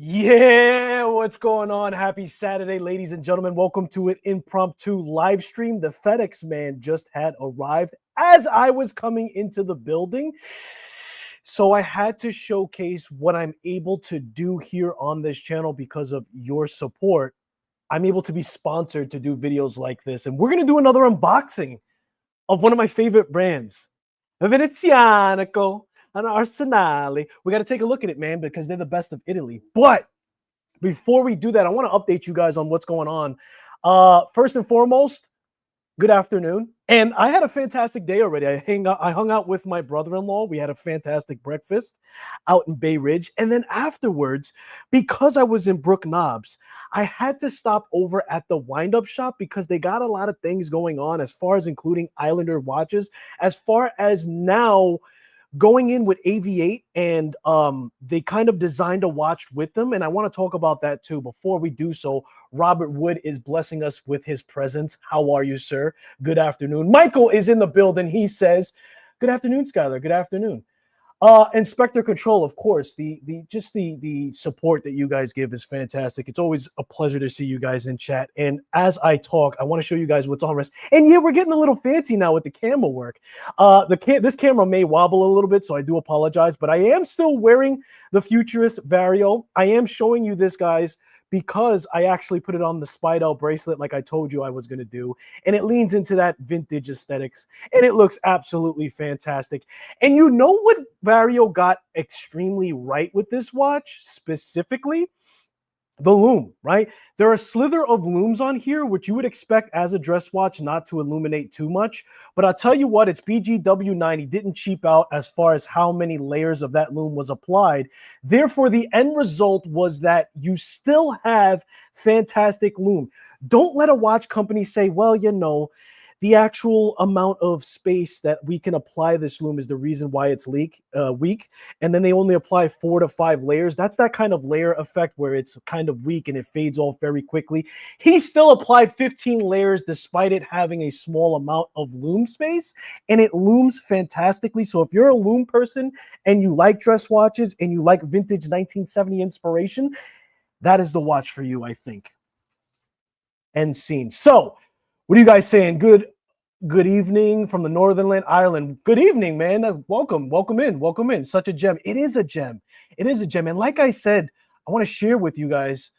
Yeah, what's going on? Happy Saturday, ladies and gentlemen. Welcome to an impromptu live stream. The FedEx man just had arrived as I was coming into the building. So I had to showcase what I'm able to do here on this channel because of your support. I'm able to be sponsored to do videos like this. And we're going to do another unboxing of one of my favorite brands, Venezianico. And Arsenale. We got to take a look at it, man, because they're the best of Italy. But before we do that, I want to update you guys on what's going on. First and foremost, good afternoon. And I had a fantastic day already. I hung out with my brother-in-law. We had a fantastic breakfast out in Bay Ridge. And then afterwards, because I was in Brook Knobs, I had to stop over at the wind-up shop because they got a lot of things going on as far as including Islander watches, as far as now going in with AV8, and they kind of designed a watch with them, and I want to talk about that too. Before we do so, Robert Wood is blessing us with his presence. How are you, sir? Good afternoon. Michael is in the building. He says, good afternoon, Skylar. Good afternoon. Inspector Control, of course, the support that you guys give is fantastic. It's always a pleasure to see you guys in chat. And as I talk, I want to show you guys what's on rest. And yeah, we're getting a little fancy now with the camera work. This camera may wobble a little bit, so I do apologize, but I am still wearing the Futurist Vario. I am showing you this, guys, because I actually put it on the Spido bracelet like I told you I was going to do. And it leans into that vintage aesthetics. And it looks absolutely fantastic. And you know what Vario got extremely right with this watch specifically? The loom, right? There are a slither of looms on here, which you would expect as a dress watch not to illuminate too much. But I'll tell you what, it's BGW90 didn't cheap out as far as how many layers of that loom was applied. Therefore, the end result was that you still have fantastic loom. Don't let a watch company say, well, you know, the actual amount of space that we can apply this loom is the reason why it's weak. And then they only apply 4 to 5 layers. That's that kind of layer effect where it's kind of weak and it fades off very quickly. He still applied 15 layers despite it having a small amount of loom space, and it looms fantastically. So if you're a loom person and you like dress watches and you like vintage 1970 inspiration, that is the watch for you, I think. End scene. So what are you guys saying? Good evening from the Northern Land, Ireland. Good evening, man. Welcome in. Such a gem. It is a gem. And like I said, I want to share with you guys,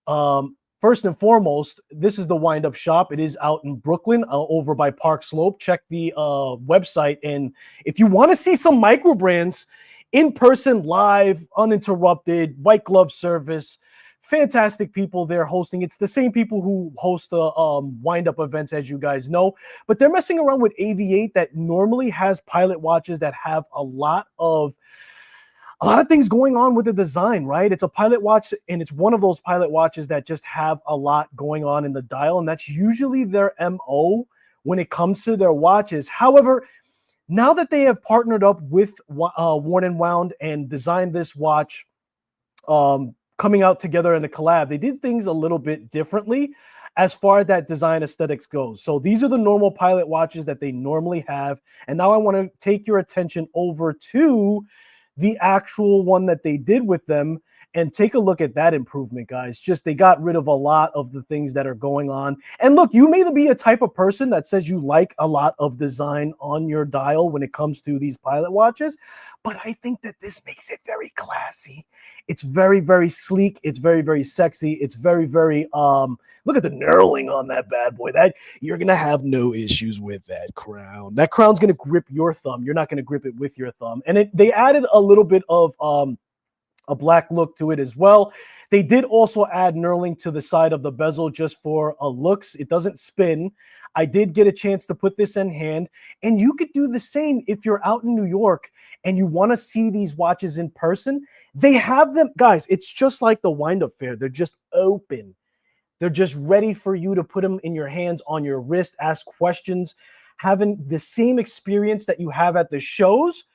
first and foremost, this is the wind-up shop. It is out in Brooklyn, over by Park Slope. Check the website. And if you want to see some micro brands in person, live, uninterrupted, white glove service, fantastic people there hosting. It's the same people who host the wind-up events, as you guys know, but they're messing around with AV8 that normally has pilot watches that have a lot of things going on with the design, right? It's a pilot watch, and it's one of those pilot watches that just have a lot going on in the dial, and that's usually their MO when it comes to their watches. However, now that they have partnered up with Worn & Wound and designed this watch, coming out together in a collab, they did things a little bit differently as far as that design aesthetics goes. So these are the normal pilot watches that they normally have. And now I want to take your attention over to the actual one that they did with them and take a look at that improvement, guys. Just they got rid of a lot of the things that are going on. And look, you may be a type of person that says you like a lot of design on your dial when it comes to these pilot watches, but I think that this makes it very classy. It's very, very sleek. It's very, very sexy. It's very, very, look at the knurling on that bad boy. That you're going to have no issues with that crown. That crown's going to grip your thumb. You're not going to grip it with your thumb. And they added a little bit of, a black look to it as well. They did also add knurling to the side of the bezel just for a looks. It doesn't spin. I did get a chance to put this in hand, and you could do the same if you're out in New York and you want to see these watches in person. They have them, guys. It's just like the wind-up fair. They're just open. They're just ready for you to put them in your hands, on your wrist, ask questions, having the same experience that you have at the shows.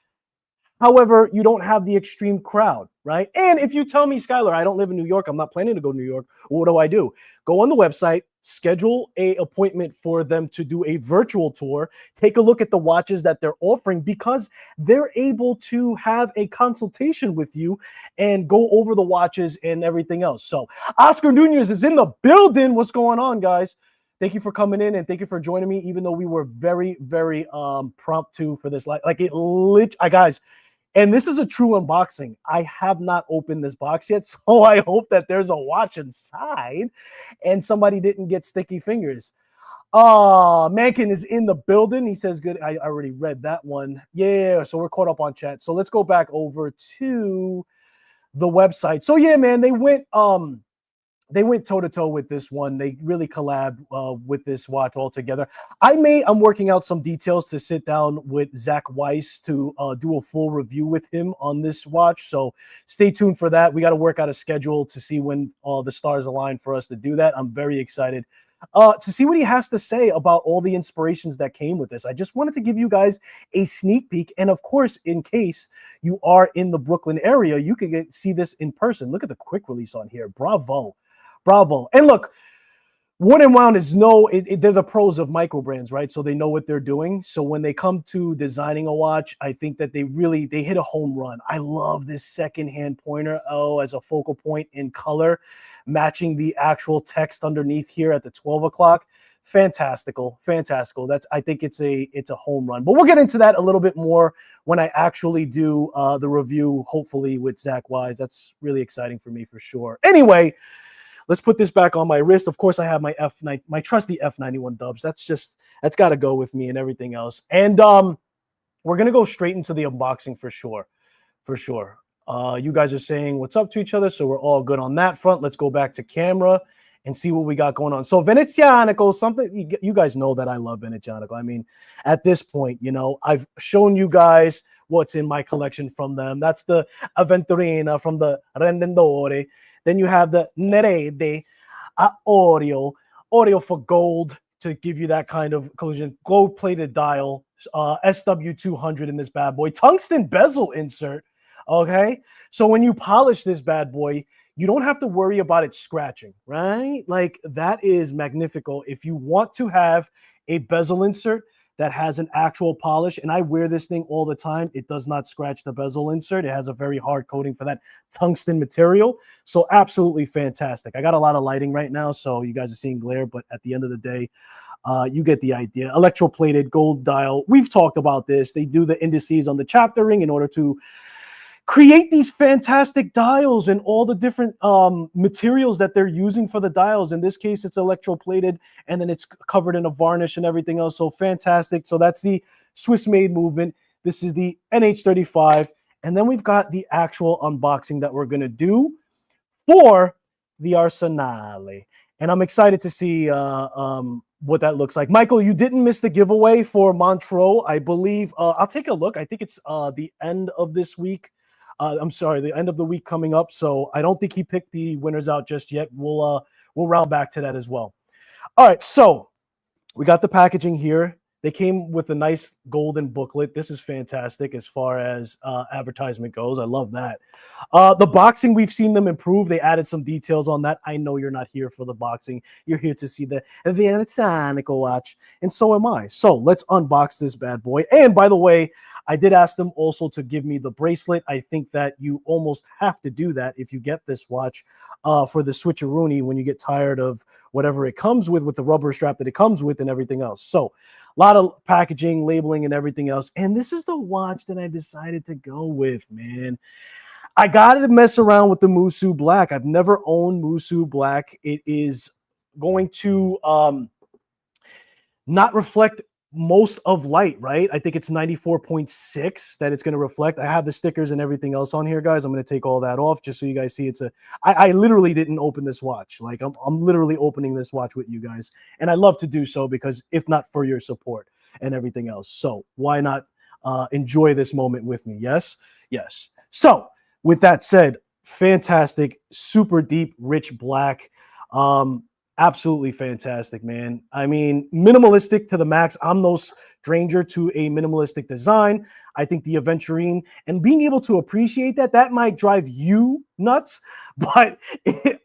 However, you don't have the extreme crowd, right? And if you tell me, Skylar, I don't live in New York, I'm not planning to go to New York, what do? Go on the website, schedule a appointment for them to do a virtual tour, take a look at the watches that they're offering, because they're able to have a consultation with you and go over the watches and everything else. So Oscar Nunez is in the building. What's going on, guys? Thank you for coming in and thank you for joining me, even though we were very, very promptu for this. Like it lit, guys. And this is a true unboxing. I have not opened this box yet, so I hope that there's a watch inside and somebody didn't get sticky fingers. Mankin is in the building. He says good. I already read that one. Yeah, so we're caught up on chat. So let's go back over to the website. So yeah, man, they went toe-to-toe with this one. They really collabed with this watch altogether. I'm working out some details to sit down with Zach Weiss to do a full review with him on this watch. So stay tuned for that. We got to work out a schedule to see when all the stars align for us to do that. I'm very excited to see what he has to say about all the inspirations that came with this. I just wanted to give you guys a sneak peek. And of course, in case you are in the Brooklyn area, you can see this in person. Look at the quick release on here. Bravo. Bravo. And look, Worn and Wound is they're the pros of micro brands, right? So they know what they're doing. So when they come to designing a watch, I think that they hit a home run. I love this secondhand pointer as a focal point in color, matching the actual text underneath here at the 12 o'clock. Fantastical. I think it's a home run. But we'll get into that a little bit more when I actually do the review, hopefully with Zach Wise. That's really exciting for me for sure. Anyway, let's put this back on my wrist. Of course, I have my my trusty F91 dubs. That's got to go with me and everything else. And we're gonna go straight into the unboxing for sure. You guys are saying what's up to each other, so we're all good on that front. Let's go back to camera and see what we got going on. So Venezianico, something you guys know that I love Venezianico. I mean, at this point, I've shown you guys what's in my collection from them. That's the Aventurina from the Rendendore. Then you have the Nerede Oreo for gold to give you that kind of collision. Gold-plated dial, SW200 in this bad boy. Tungsten bezel insert, okay? So when you polish this bad boy, you don't have to worry about it scratching, right? Like, that is magnifico. If you want to have a bezel insert that has an actual polish, and I wear this thing all the time, it does not scratch the bezel insert. It has a very hard coating for that tungsten material. So absolutely fantastic. I got a lot of lighting right now, so you guys are seeing glare, but at the end of the day, you get the idea. Electroplated gold dial. We've talked about this. They do the indices on the chapter ring in order to create these fantastic dials and all the different materials that they're using for the dials. In this case, it's electroplated, and then it's covered in a varnish and everything else. So fantastic. So that's the Swiss-made movement. This is the NH35. And then we've got the actual unboxing that we're going to do for the Arsenale. And I'm excited to see what that looks like. Michael, you didn't miss the giveaway for Montreux, I believe. I'll take a look. I think it's the end of this week. I'm sorry, the end of the week coming up. So I don't think he picked the winners out just yet. We'll round back to that as well. All right, so we got the packaging here. They came with a nice golden booklet. This is fantastic as far as advertisement goes. I love that. The boxing, we've seen them improve. They added some details on that. I know you're not here for the boxing. You're here to see the Venezianico watch, and so am I. So let's unbox this bad boy. And by the way, I did ask them also to give me the bracelet. I think that you almost have to do that if you get this watch for the switcheroony when you get tired of whatever it comes with the rubber strap that it comes with and everything else. So a lot of packaging, labeling, and everything else. And this is the watch that I decided to go with, man. I got to mess around with the Musu Black. I've never owned Musu Black. It is going to not reflect most of light, right? I think it's 94.6 that it's going to reflect. I have the stickers and everything else on here, guys. I'm going to take all that off just so you guys see I literally didn't open this watch. Like, I'm literally opening this watch with you guys, and I love to do so because if not for your support and everything else, so why not enjoy this moment with me? Yes. So with that said, fantastic, super deep, rich black. Absolutely fantastic, man. I mean, minimalistic to the max. I'm no stranger to a minimalistic design. I think the aventurine and being able to appreciate that might drive you nuts, but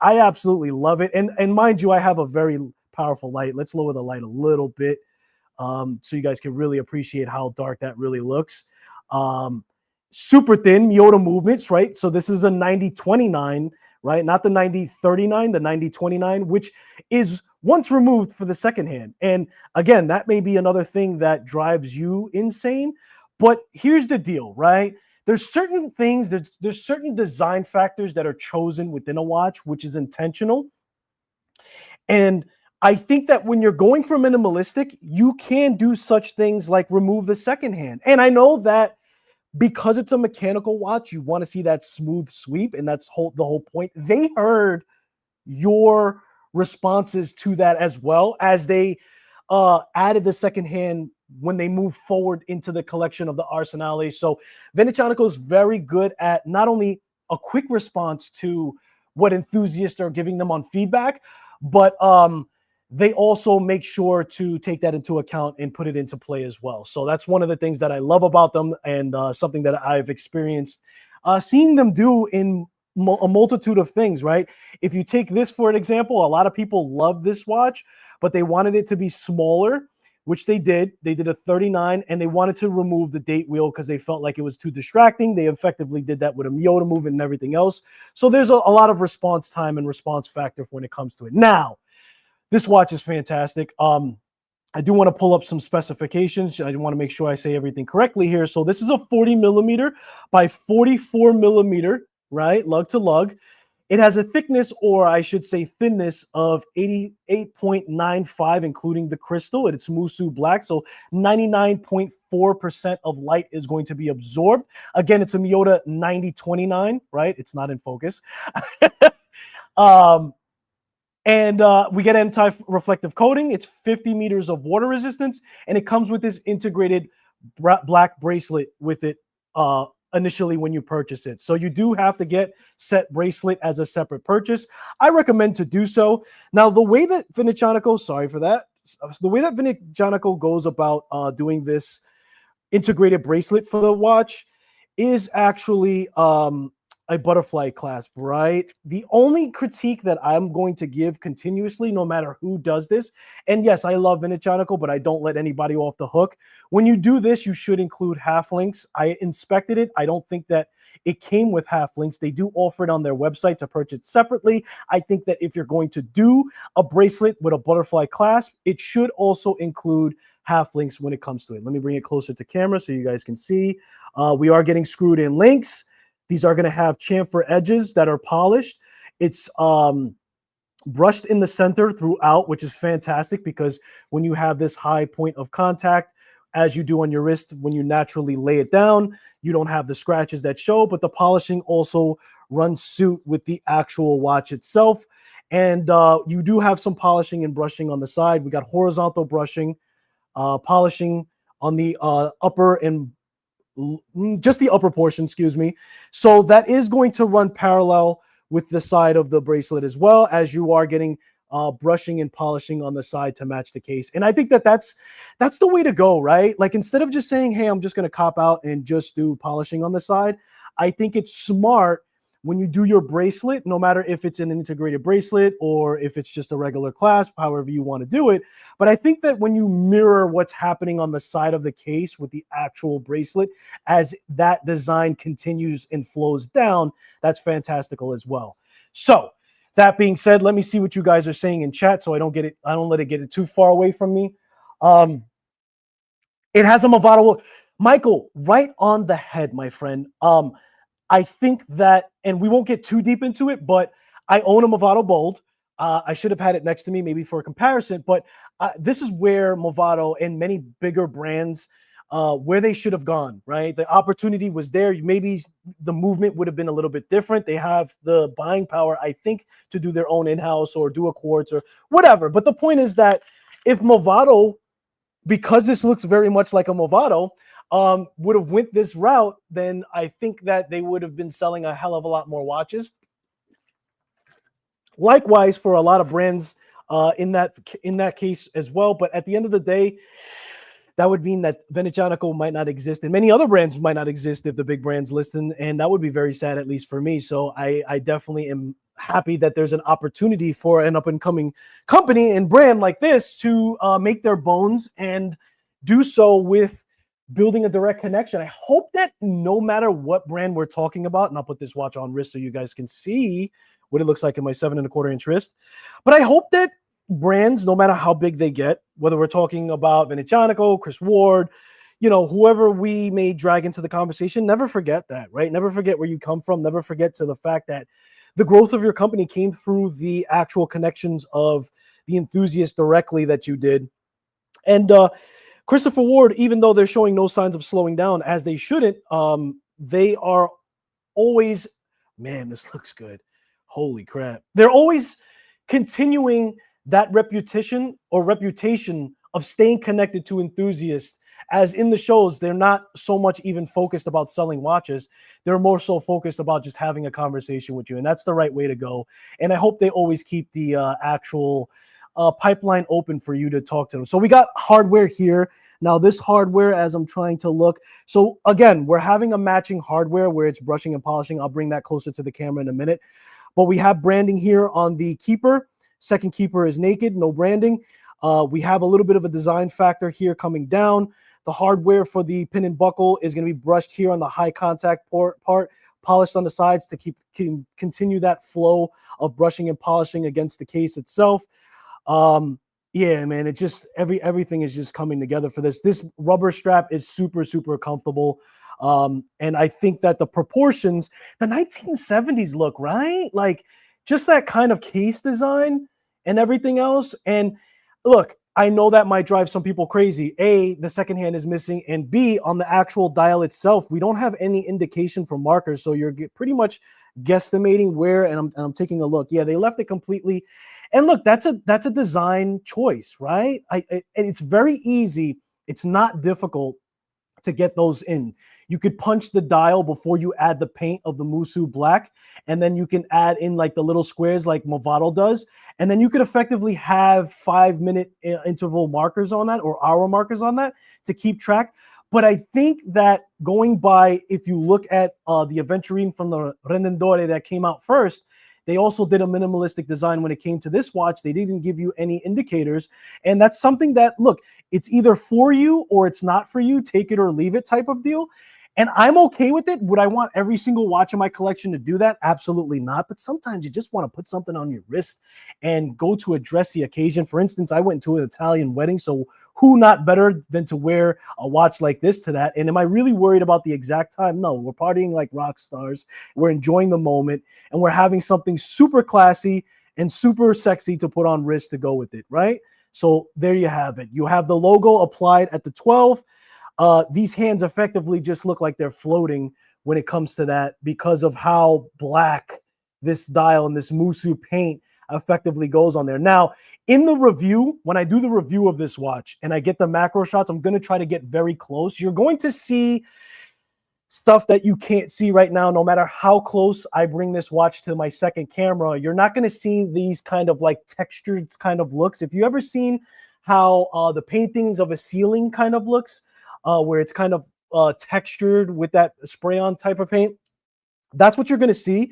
I absolutely love it. And mind you, I have a very powerful light. Let's lower the light a little bit so you guys can really appreciate how dark that really looks. Super thin Miyota movements, right? So this is a 90-29, right? Not the 90-39, the 90-29, which is once removed for the second hand. And again, that may be another thing that drives you insane. But here's the deal, right? There's certain things, there's certain design factors that are chosen within a watch, which is intentional. And I think that when you're going for minimalistic, you can do such things like remove the second hand. And I know that because it's a mechanical watch, you want to see that smooth sweep, and that's the whole point. They heard your responses to that as well as they added the second hand when they move forward into the collection of the Arsenale. So Venezianico is very good at not only a quick response to what enthusiasts are giving them on feedback, but they also make sure to take that into account and put it into play as well. So that's one of the things that I love about them, and something that I've experienced seeing them do in a multitude of things, right? If you take this for an example, a lot of people love this watch, but they wanted it to be smaller, which they did. They did a 39, and they wanted to remove the date wheel because they felt like it was too distracting. They effectively did that with a Miyota movement and everything else. So there's a lot of response time and response factor when it comes to it. Now, this watch is fantastic. I do want to pull up some specifications. I want to make sure I say everything correctly here. So this is a 40 millimeter by 44 millimeter, right? Lug to lug. It has a thickness, or I should say thinness, of 88.95, including the crystal. It's Musu black, so 99.4% of light is going to be absorbed. Again, it's a Miyota 90-29, right? It's not in focus. And we get anti-reflective coating. It's 50 meters of water resistance, and it comes with this integrated black bracelet with it initially when you purchase it. So you do have to get set bracelet as a separate purchase. I recommend to do so. Now, the way that Venezianico, the way that Venezianico goes about doing this integrated bracelet for the watch is actually a butterfly clasp, right? The only critique that I'm going to give continuously, no matter who does this, and yes, I love Venezianico, but I don't let anybody off the hook. When you do this, you should include half links. I inspected it. I don't think that it came with half links. They do offer it on their website to purchase separately. I think that if you're going to do a bracelet with a butterfly clasp, it should also include half links when it comes to it. Let me bring it closer to camera so you guys can see. We are getting screwed in links. These are going to have chamfer edges that are polished. It's brushed in the center throughout, which is fantastic, because when you have this high point of contact, as you do on your wrist, when you naturally lay it down, you don't have the scratches that show, but the polishing also runs suit with the actual watch itself. And you do have some polishing and brushing on the side. We got horizontal brushing, polishing on the upper and just the upper portion, excuse me. So that is going to run parallel with the side of the bracelet, as well as you are getting brushing and polishing on the side to match the case. And I think that that's the way to go, right? Like, instead of just saying, hey, I'm just going to cop out and just do polishing on the side, I think it's smart when you do your bracelet, no matter if it's an integrated bracelet or if it's just a regular clasp, however you want to do it. But I think that when you mirror what's happening on the side of the case with the actual bracelet, as that design continues and flows down, that's fantastical as well. So that being said, let me see what you guys are saying in chat so I don't let it get too far away from me. It has a Movado. Michael, right on the head, my friend. I think that, and we won't get too deep into it, but I own a Movado Bold. I should have had it next to me maybe for a comparison, but this is where Movado and many bigger brands, where they should have gone, right? The opportunity was there. Maybe the movement would have been a little bit different. They have the buying power, I think, to do their own in-house or do a quartz or whatever. But the point is that if Movado, because this looks very much like a Movado, would have went this route, then I think that they would have been selling a hell of a lot more watches. Likewise for a lot of brands in that case as well. But at the end of the day, that would mean that Venezianico might not exist, and many other brands might not exist if the big brands listen, and that would be very sad, at least for me. So I definitely am happy that there's an opportunity for an up-and-coming company and brand like this to make their bones and do so with building a direct connection. I hope that no matter what brand we're talking about, and I'll put this watch on wrist so you guys can see what it looks like in my 7.25-inch wrist, but I hope that brands, no matter how big they get, whether we're talking about Venezianico, Chris Ward, whoever we may drag into the conversation, never forget that, right? Never forget where you come from. Never forget to the fact that the growth of your company came through the actual connections of the enthusiasts directly that you did. And Christopher Ward, even though they're showing no signs of slowing down, as they shouldn't, they are always, man, this looks good. Holy crap. They're always continuing that reputation of staying connected to enthusiasts. As in the shows, they're not so much even focused about selling watches. They're more so focused about just having a conversation with you. And that's the right way to go. And I hope they always keep the actual pipeline open for you to talk to them. So we got hardware here. Now this hardware, as I'm trying to look. So again, we're having a matching hardware where it's brushing and polishing. I'll bring that closer to the camera in a minute. But we have branding here on the keeper. Second keeper is naked, no branding. We have a little bit of a design factor here coming down. The hardware for the pin and buckle is going to be brushed here on the high contact part, polished on the sides to continue that flow of brushing and polishing against the case itself. Yeah, man, it just everything is just coming together for this. This rubber strap is super, super comfortable. And I think that the proportions, the 1970s look, right? Like just that kind of case design and everything else. And look, I know that might drive some people crazy. A, the second hand is missing, and B, on the actual dial itself, we don't have any indication for markers, so you're pretty much guesstimating where. And I'm taking a look. Yeah, they left it completely. And look, that's a design choice, right? And it's very easy. It's not difficult to get those in. You could punch the dial before you add the paint of the Musu black, and then you can add in like the little squares like Movado does, and then you could effectively have 5-minute interval markers on that or hour markers on that to keep track. But I think that going by, if you look at the Aventurine from the Rendendore that came out first, they also did a minimalistic design when it came to this watch. They didn't give you any indicators. And that's something that, look, it's either for you or it's not for you. Take it or leave it type of deal. And I'm okay with it. Would I want every single watch in my collection to do that? Absolutely not. But sometimes you just want to put something on your wrist and go to a dressy occasion. For instance, I went to an Italian wedding. So who not better than to wear a watch like this to that? And am I really worried about the exact time? No, we're partying like rock stars. We're enjoying the moment, and we're having something super classy and super sexy to put on wrist to go with it, right? So there you have it. You have the logo applied at the 12. These hands effectively just look like they're floating when it comes to that because of how black this dial and this Musu paint effectively goes on there. Now, in the review, when I do the review of this watch and I get the macro shots, I'm going to try to get very close. You're going to see stuff that you can't see right now. No matter how close I bring this watch to my second camera, you're not going to see these kind of like textured kind of looks. If you ever seen how the paintings of a ceiling kind of looks, where it's kind of textured with that spray-on type of paint, that's what you're going to see,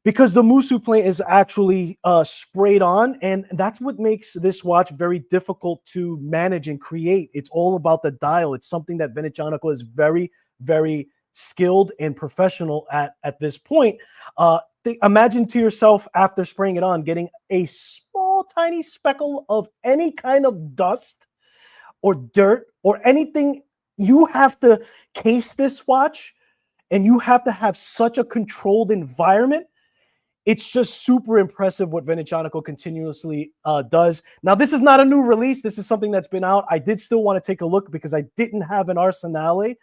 because the Musu paint is actually sprayed on, and that's what makes this watch very difficult to manage and create. It's all about the dial. It's something that Venezianico is very, very skilled and professional at this point. Imagine to yourself, after spraying it on, getting a small, tiny speckle of any kind of dust or dirt or anything. You have to case this watch, and you have to have such a controlled environment. It's just super impressive what Venezianico continuously does. Now, this is not a new release. This is something that's been out. I did still want to take a look because I didn't have an Arsenale.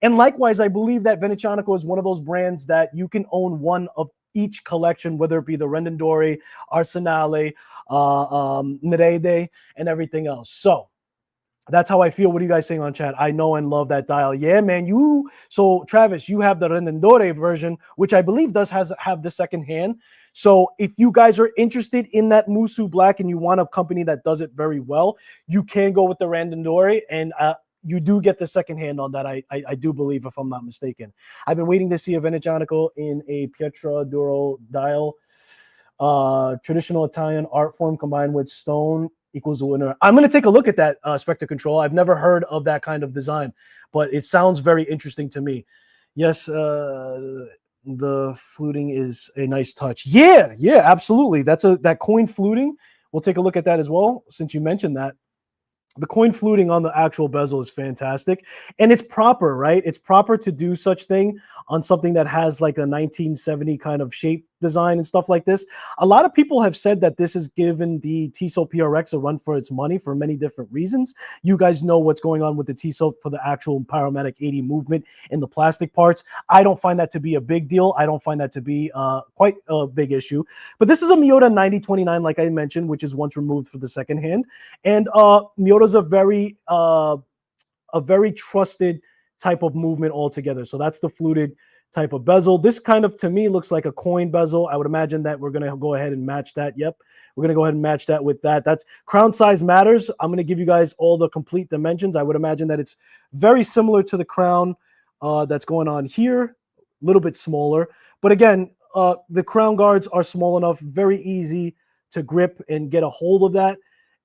And likewise, I believe that Venezianico is one of those brands that you can own one of each collection, whether it be the Rendendore, Arsenale, Nerede, and everything else. So that's how I feel. What are you guys saying on chat? I know and love that dial. Yeah, man. So Travis, you have the Rendendore version, which I believe does have the second hand. So if you guys are interested in that Musu black and you want a company that does it very well, you can go with the Rendendore, and you do get the second hand on that. I do believe, if I'm not mistaken. I've been waiting to see a Venezianico in a Pietra Duro dial. Traditional Italian art form combined with stone equals a winner. I'm going to take a look at that Spectre Control. I've never heard of that kind of design, but it sounds very interesting to me. Yes, the fluting is a nice touch. Yeah, absolutely. That coin fluting. We'll take a look at that as well, since you mentioned that. The coin fluting on the actual bezel is fantastic, and it's proper, right? It's proper to do such thing on something that has like a 1970 kind of shape design and stuff like this. A lot of people have said that this has given the Tissot PRX a run for its money for many different reasons. You guys know what's going on with the Tissot for the actual Pyromatic 80 movement in the plastic parts. I don't find that to be a big deal. I don't find that to be quite a big issue. But this is a Miyota 9029, like I mentioned, which is once removed for the second hand. And Miyota's a very trusted type of movement altogether. So that's the fluted type of bezel. This kind of, to me, looks like a coin bezel. I would imagine that we're going to go ahead and match that. Yep. We're going to go ahead and match that with that. That's crown size matters. I'm going to give you guys all the complete dimensions. I would imagine that it's very similar to the crown that's going on here, a little bit smaller. But again, the crown guards are small enough, very easy to grip and get a hold of that.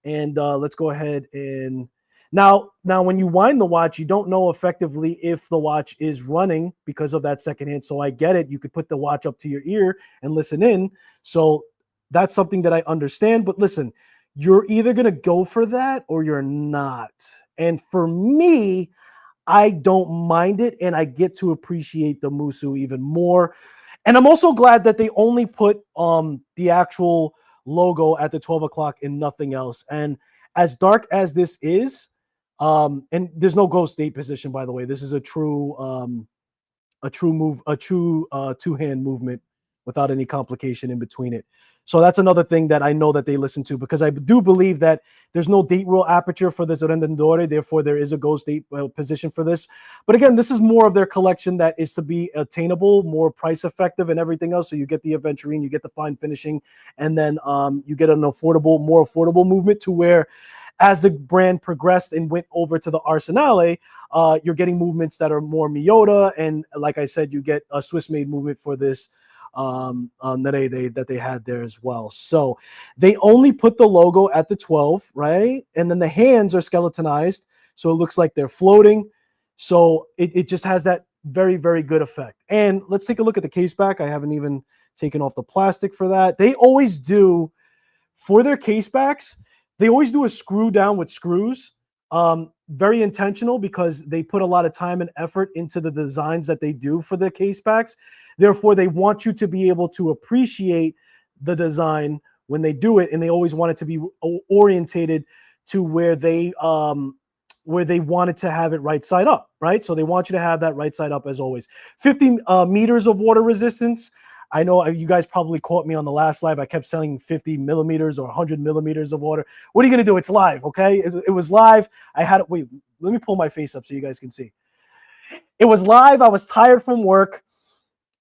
And let's go ahead and now when you wind the watch, you don't know effectively if the watch is running because of that second hand. So I get it. You could put the watch up to your ear and listen in. So that's something that I understand. But listen, you're either going to go for that or you're not. And for me, I don't mind it, and I get to appreciate the Musu even more. And I'm also glad that they only put the actual logo at the 12 o'clock and nothing else. And as dark as this is, and there's no ghost date position, by the way. This is a true two-hand movement without any complication in between it. So that's another thing that I know that they listen to, because I do believe that there's no date rule aperture for this Rendendore. Therefore, there is a ghost date position for this. But again, this is more of their collection that is to be attainable, more price effective and everything else. So you get the aventurine, you get the fine finishing, and then you get an more affordable movement to where, as the brand progressed and went over to the Arsenale, you're getting movements that are more Miyota. And like I said, you get a Swiss-made movement for this that they had there as well. So they only put the logo at the 12, right? And then the hands are skeletonized, so it looks like they're floating. So it just has that very, very good effect. And let's take a look at the case back. I haven't even taken off the plastic for that. They always do, for their case backs, they always do a screw down with screws. Very intentional, because they put a lot of time and effort into the designs that they do for the case backs. Therefore, they want you to be able to appreciate the design when they do it, and they always want it to be orientated to where they wanted to have it right side up, right? So they want you to have that right side up as always. 50 meters of water resistance. I know you guys probably caught me on the last live. I kept saying 50 millimeters or 100 millimeters of water. What are you going to do? It's live, okay? It was live. I had it. Wait, let me pull my face up so you guys can see. It was live. I was tired from work.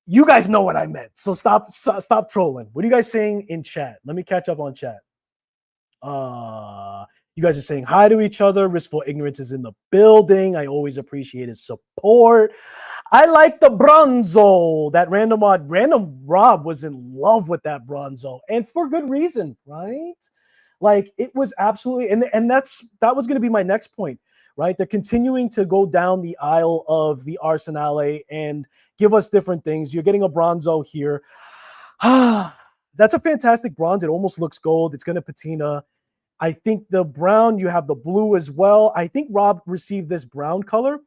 You guys know what I meant. So stop trolling. What are you guys saying in chat? Let me catch up on chat. You guys are saying hi to each other. Riskful Ignorance is in the building. I always appreciate his support. I like the Bronzo. That Random Rob was in love with that Bronzo, and for good reason, right? Like, it was absolutely, and that was going to be my next point, right? They're continuing to go down the aisle of the Arsenale and give us different things. You're getting a Bronzo here. That's a fantastic bronze. It almost looks gold. It's going to patina. I think the brown, you have the blue as well. I think Rob received this brown color,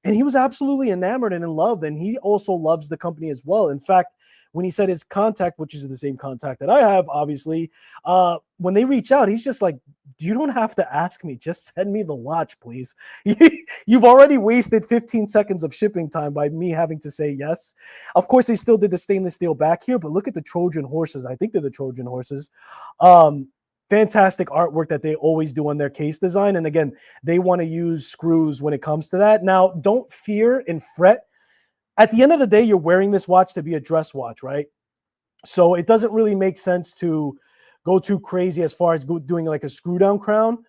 and he was absolutely enamored and in love. And he also loves the company as well. In fact, when he said his contact, which is the same contact that I have, obviously, when they reach out, he's just like, you don't have to ask me. Just send me the watch, please. You've already wasted 15 seconds of shipping time by me having to say yes. Of course, they still did the stainless steel back here, but look at the Trojan horses. I think they're the Trojan horses. Fantastic artwork that they always do on their case design. And again, they want to use screws when it comes to that. Now, don't fear and fret. At the end of the day, you're wearing this watch to be a dress watch, right? So it doesn't really make sense to go too crazy as far as doing like a screw down crown.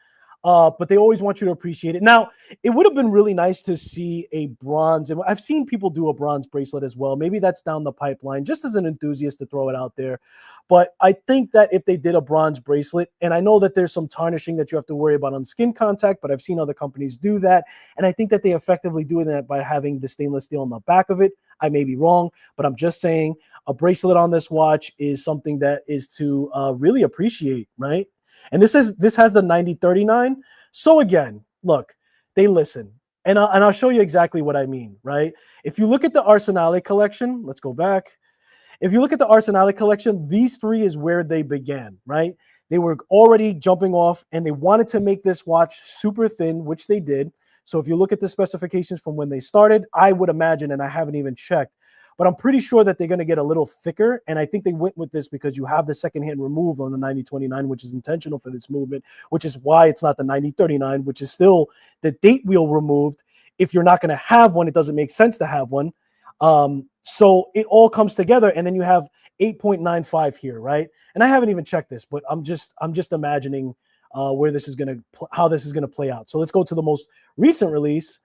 But they always want you to appreciate it. Now, it would have been really nice to see a bronze, and I've seen people do a bronze bracelet as well. Maybe that's down the pipeline, just as an enthusiast to throw it out there. But I think that if they did a bronze bracelet, and I know that there's some tarnishing that you have to worry about on skin contact, but I've seen other companies do that. And I think that they effectively do that by having the stainless steel on the back of it. I may be wrong, but I'm just saying a bracelet on this watch is something that is to really appreciate, right? And this has the 9039. So again, look, they listen. And I'll show you exactly what I mean, right? If you look at the Arsenale collection, let's go back. If you look at the Arsenale collection, these three is where they began, right? They were already jumping off and they wanted to make this watch super thin, which they did. So if you look at the specifications from when they started, I would imagine, and I haven't even checked, but I'm pretty sure that they're going to get a little thicker. And I think they went with this because you have the second hand remove on the 9029, which is intentional for this movement, which is why it's not the 9039, which is still the date wheel removed. If you're not going to have one, it doesn't make sense to have one. So it all comes together. And then you have 8.95 here, right? And I haven't even checked this, but I'm just imagining where this is going to, how this is going to play out. So let's go to the most recent release.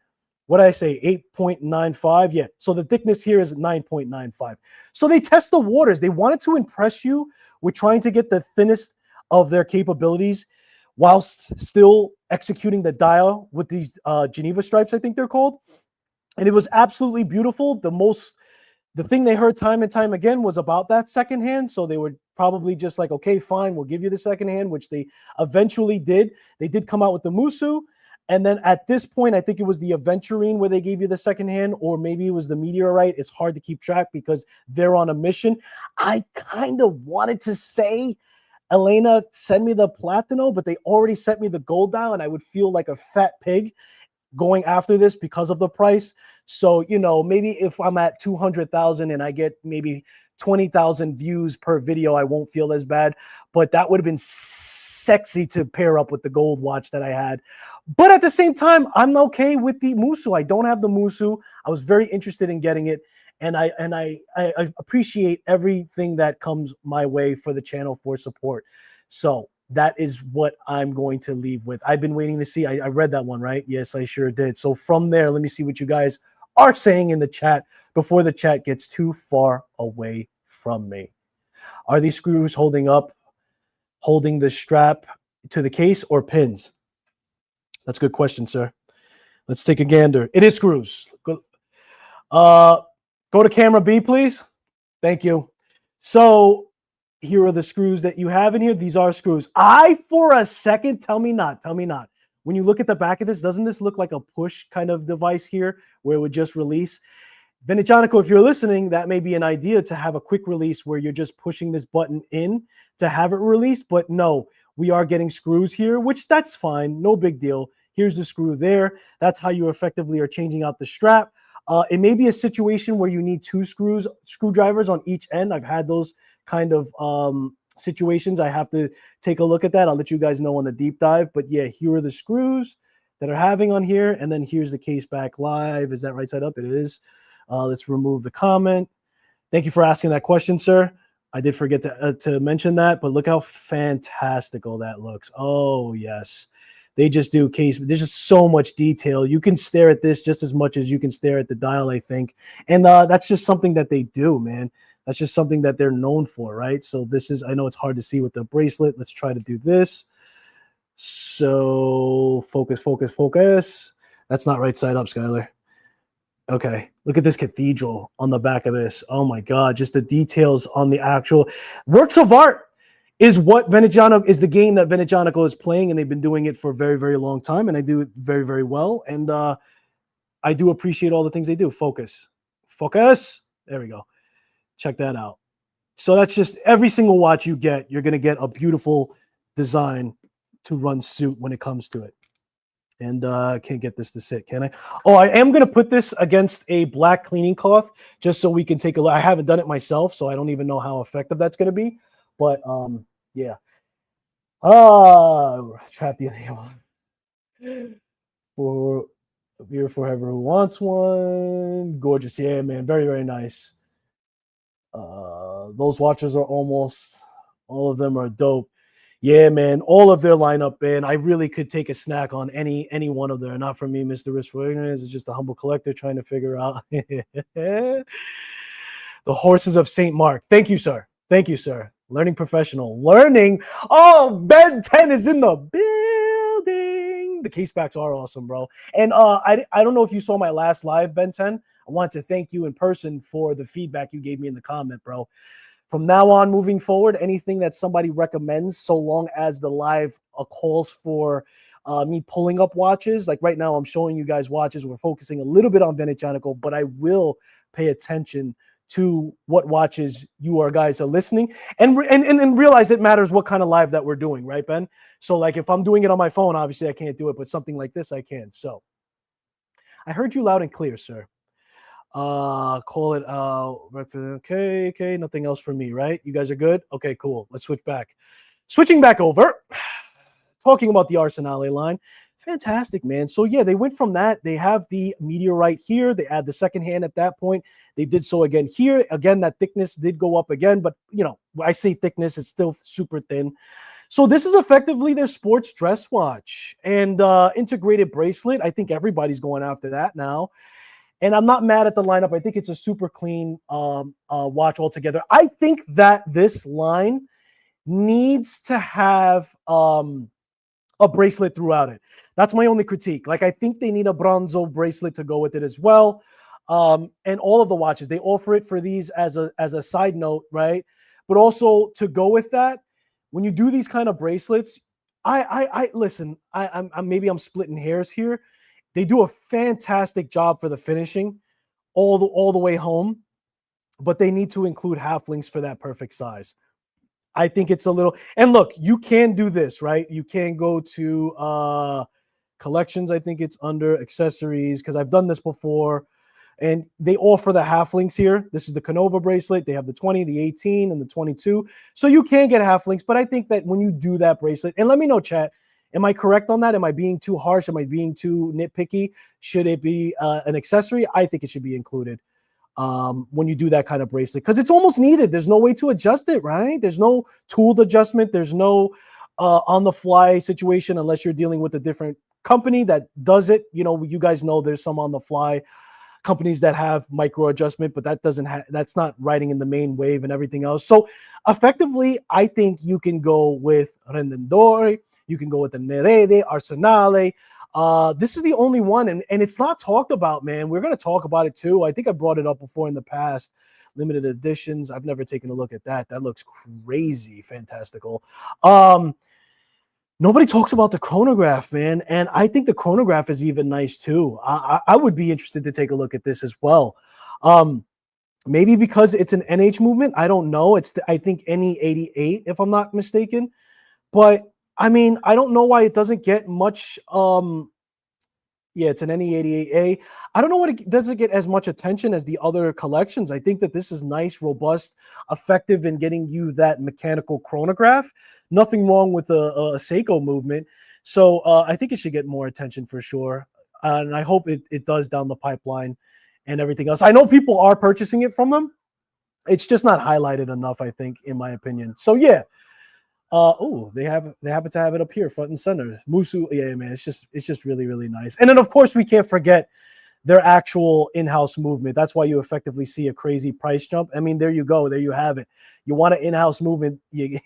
What did I say? 8.95. Yeah. So the thickness here is 9.95. So they test the waters. They wanted to impress you with trying to get the thinnest of their capabilities whilst still executing the dial with these Geneva stripes, I think they're called. And it was absolutely beautiful. The thing they heard time and time again was about that second hand. So they were probably just like, okay, fine, we'll give you the second hand, which they eventually did. They did come out with the Musu. And then at this point, I think it was the Aventurine where they gave you the second hand, or maybe it was the Meteorite. It's hard to keep track because they're on a mission. I kind of wanted to say, Elena, send me the Platino, but they already sent me the gold dial, and I would feel like a fat pig going after this because of the price. So, you know, maybe if I'm at 200,000 and I get maybe 20,000 views per video, I won't feel as bad. But that would have been sexy to pair up with the gold watch that I had. But at the same time, I'm okay with the Musu. I don't have the Musu. I was very interested in getting it. And I appreciate everything that comes my way for the channel for support. So that is what I'm going to leave with. I've been waiting to see. I read that one, right? Yes, I sure did. So from there, let me see what you guys are saying in the chat before the chat gets too far away from me. Are these screws holding the strap to the case, or pins? That's a good question, sir. Let's take a gander. It is screws. Go to camera B, please. Thank you. So here are the screws that you have in here. These are screws. For a second, tell me not. When you look at the back of this, doesn't this look like a push kind of device here where it would just release? Venezianico, if you're listening, that may be an idea to have a quick release where you're just pushing this button in to have it released. But no, we are getting screws here, which that's fine. No big deal. Here's the screw there. That's how you effectively are changing out the strap. It may be a situation where you need two screwdrivers on each end. I've had those kind of situations. I have to take a look at that. I'll let you guys know on the deep dive. But yeah, here are the screws that are having on here. And then here's the case back live. Is that right side up? It is. Let's remove the comment. Thank you for asking that question, sir. I did forget to mention that, but look how fantastical that looks. Oh, yes. They just do case. There's just so much detail. You can stare at this just as much as you can stare at the dial, I think. And that's just something that they do, man. That's just something that they're known for, right? So this is, I know it's hard to see with the bracelet. Let's try to do this. So focus. That's not right side up, Skylar. Okay, look at this cathedral on the back of this. Oh my God, just the details on the actual works of art is what Veneziano is, the game that Venezianico is playing, and they've been doing it for a very, very long time, and I do it very, very well. And I do appreciate all the things they do. Focus. There we go. Check that out. So that's just every single watch you get, you're going to get a beautiful design to run suit when it comes to it. And I can't get this to sit, can I? Oh, I am going to put this against a black cleaning cloth just so we can take a look. I haven't done it myself, so I don't even know how effective that's going to be. But, yeah. Trap the enable. For a beer for whoever who wants one. Gorgeous. Yeah, man. Very, very nice. Those watches are almost, all of them are dope. Yeah, man, all of their lineup, man. I really could take a snack on any one of them. Not from me, Mr. Risk for Ignorance. It's just a humble collector trying to figure out the horses of St. Mark. Thank you, sir. Thank you, sir. Learning professional. Learning. Oh, Ben 10 is in the building. The case backs are awesome, bro. And I don't know if you saw my last live, Ben 10. I want to thank you in person for the feedback you gave me in the comment, bro. From now on, moving forward, anything that somebody recommends, so long as the live calls for me pulling up watches. Like right now, I'm showing you guys watches. We're focusing a little bit on Venezianico, but I will pay attention to what watches you guys are listening, and realize it matters what kind of live that we're doing, right, Ben? So like if I'm doing it on my phone, obviously I can't do it, but something like this I can. So I heard you loud and clear, sir. Call it okay, nothing else for me, right? You guys are good? Okay, cool. Let's switch back. Switching back over, talking about the Arsenale line. Fantastic, man. So yeah, they went from that. They have the meteorite here. They add the second hand at that point. They did so again here. Again, that thickness did go up again, but you know, I say thickness, it's still super thin. So this is effectively their sports dress watch and integrated bracelet. I think everybody's going after that now. And I'm not mad at the lineup. I think it's a super clean watch altogether. I think that this line needs to have a bracelet throughout it. That's my only critique. Like, I think they need a bronzo bracelet to go with it as well. And all of the watches, they offer it for these as a side note, right? But also to go with that, when you do these kind of bracelets, I listen, I'm maybe I'm splitting hairs here. They do a fantastic job for the finishing all the way home, but they need to include halflings for that perfect size. I think it's a little, and look, you can do this, right? You can go to collections. I think it's under accessories because I've done this before, and they offer the halflings here. This is the Canova bracelet. They have the 20, the 18, and the 22. So you can get halflings, but I think that when you do that bracelet, and let me know, chat, am I correct on that? Am I being too harsh? Am I being too nitpicky? Should it be an accessory? I think it should be included when you do that kind of bracelet because it's almost needed. There's no way to adjust it, right? There's no tooled adjustment. There's no on-the-fly situation unless you're dealing with a different company that does it. You know, you guys know there's some on-the-fly companies that have micro adjustment, but that's not riding in the main wave and everything else. So effectively, I think you can go with Rendendore. You can go with the Nerede, Arsenale. This is the only one, and it's not talked about, man. We're going to talk about it too. I think I brought it up before in the past. Limited editions. I've never taken a look at that. That looks crazy fantastical. Nobody talks about the chronograph, man, and I think the chronograph is even nice too. I would be interested to take a look at this as well. Maybe because it's an NH movement. I don't know. I think NE 88, if I'm not mistaken, but I mean, I don't know why it doesn't get much. Yeah, it's an NE88A. I don't know why it doesn't get as much attention as the other collections. I think that this is nice, robust, effective in getting you that mechanical chronograph. Nothing wrong with a Seiko movement. So I think it should get more attention for sure. And I hope it does down the pipeline and everything else. I know people are purchasing it from them. It's just not highlighted enough, I think, in my opinion. So yeah. They happen to have it up here front and center. Musu, yeah, man, it's just really, really nice. And then of course we can't forget their actual in-house movement. That's why you effectively see a crazy price jump. I mean, there you go, there you have it. You want an in-house movement, you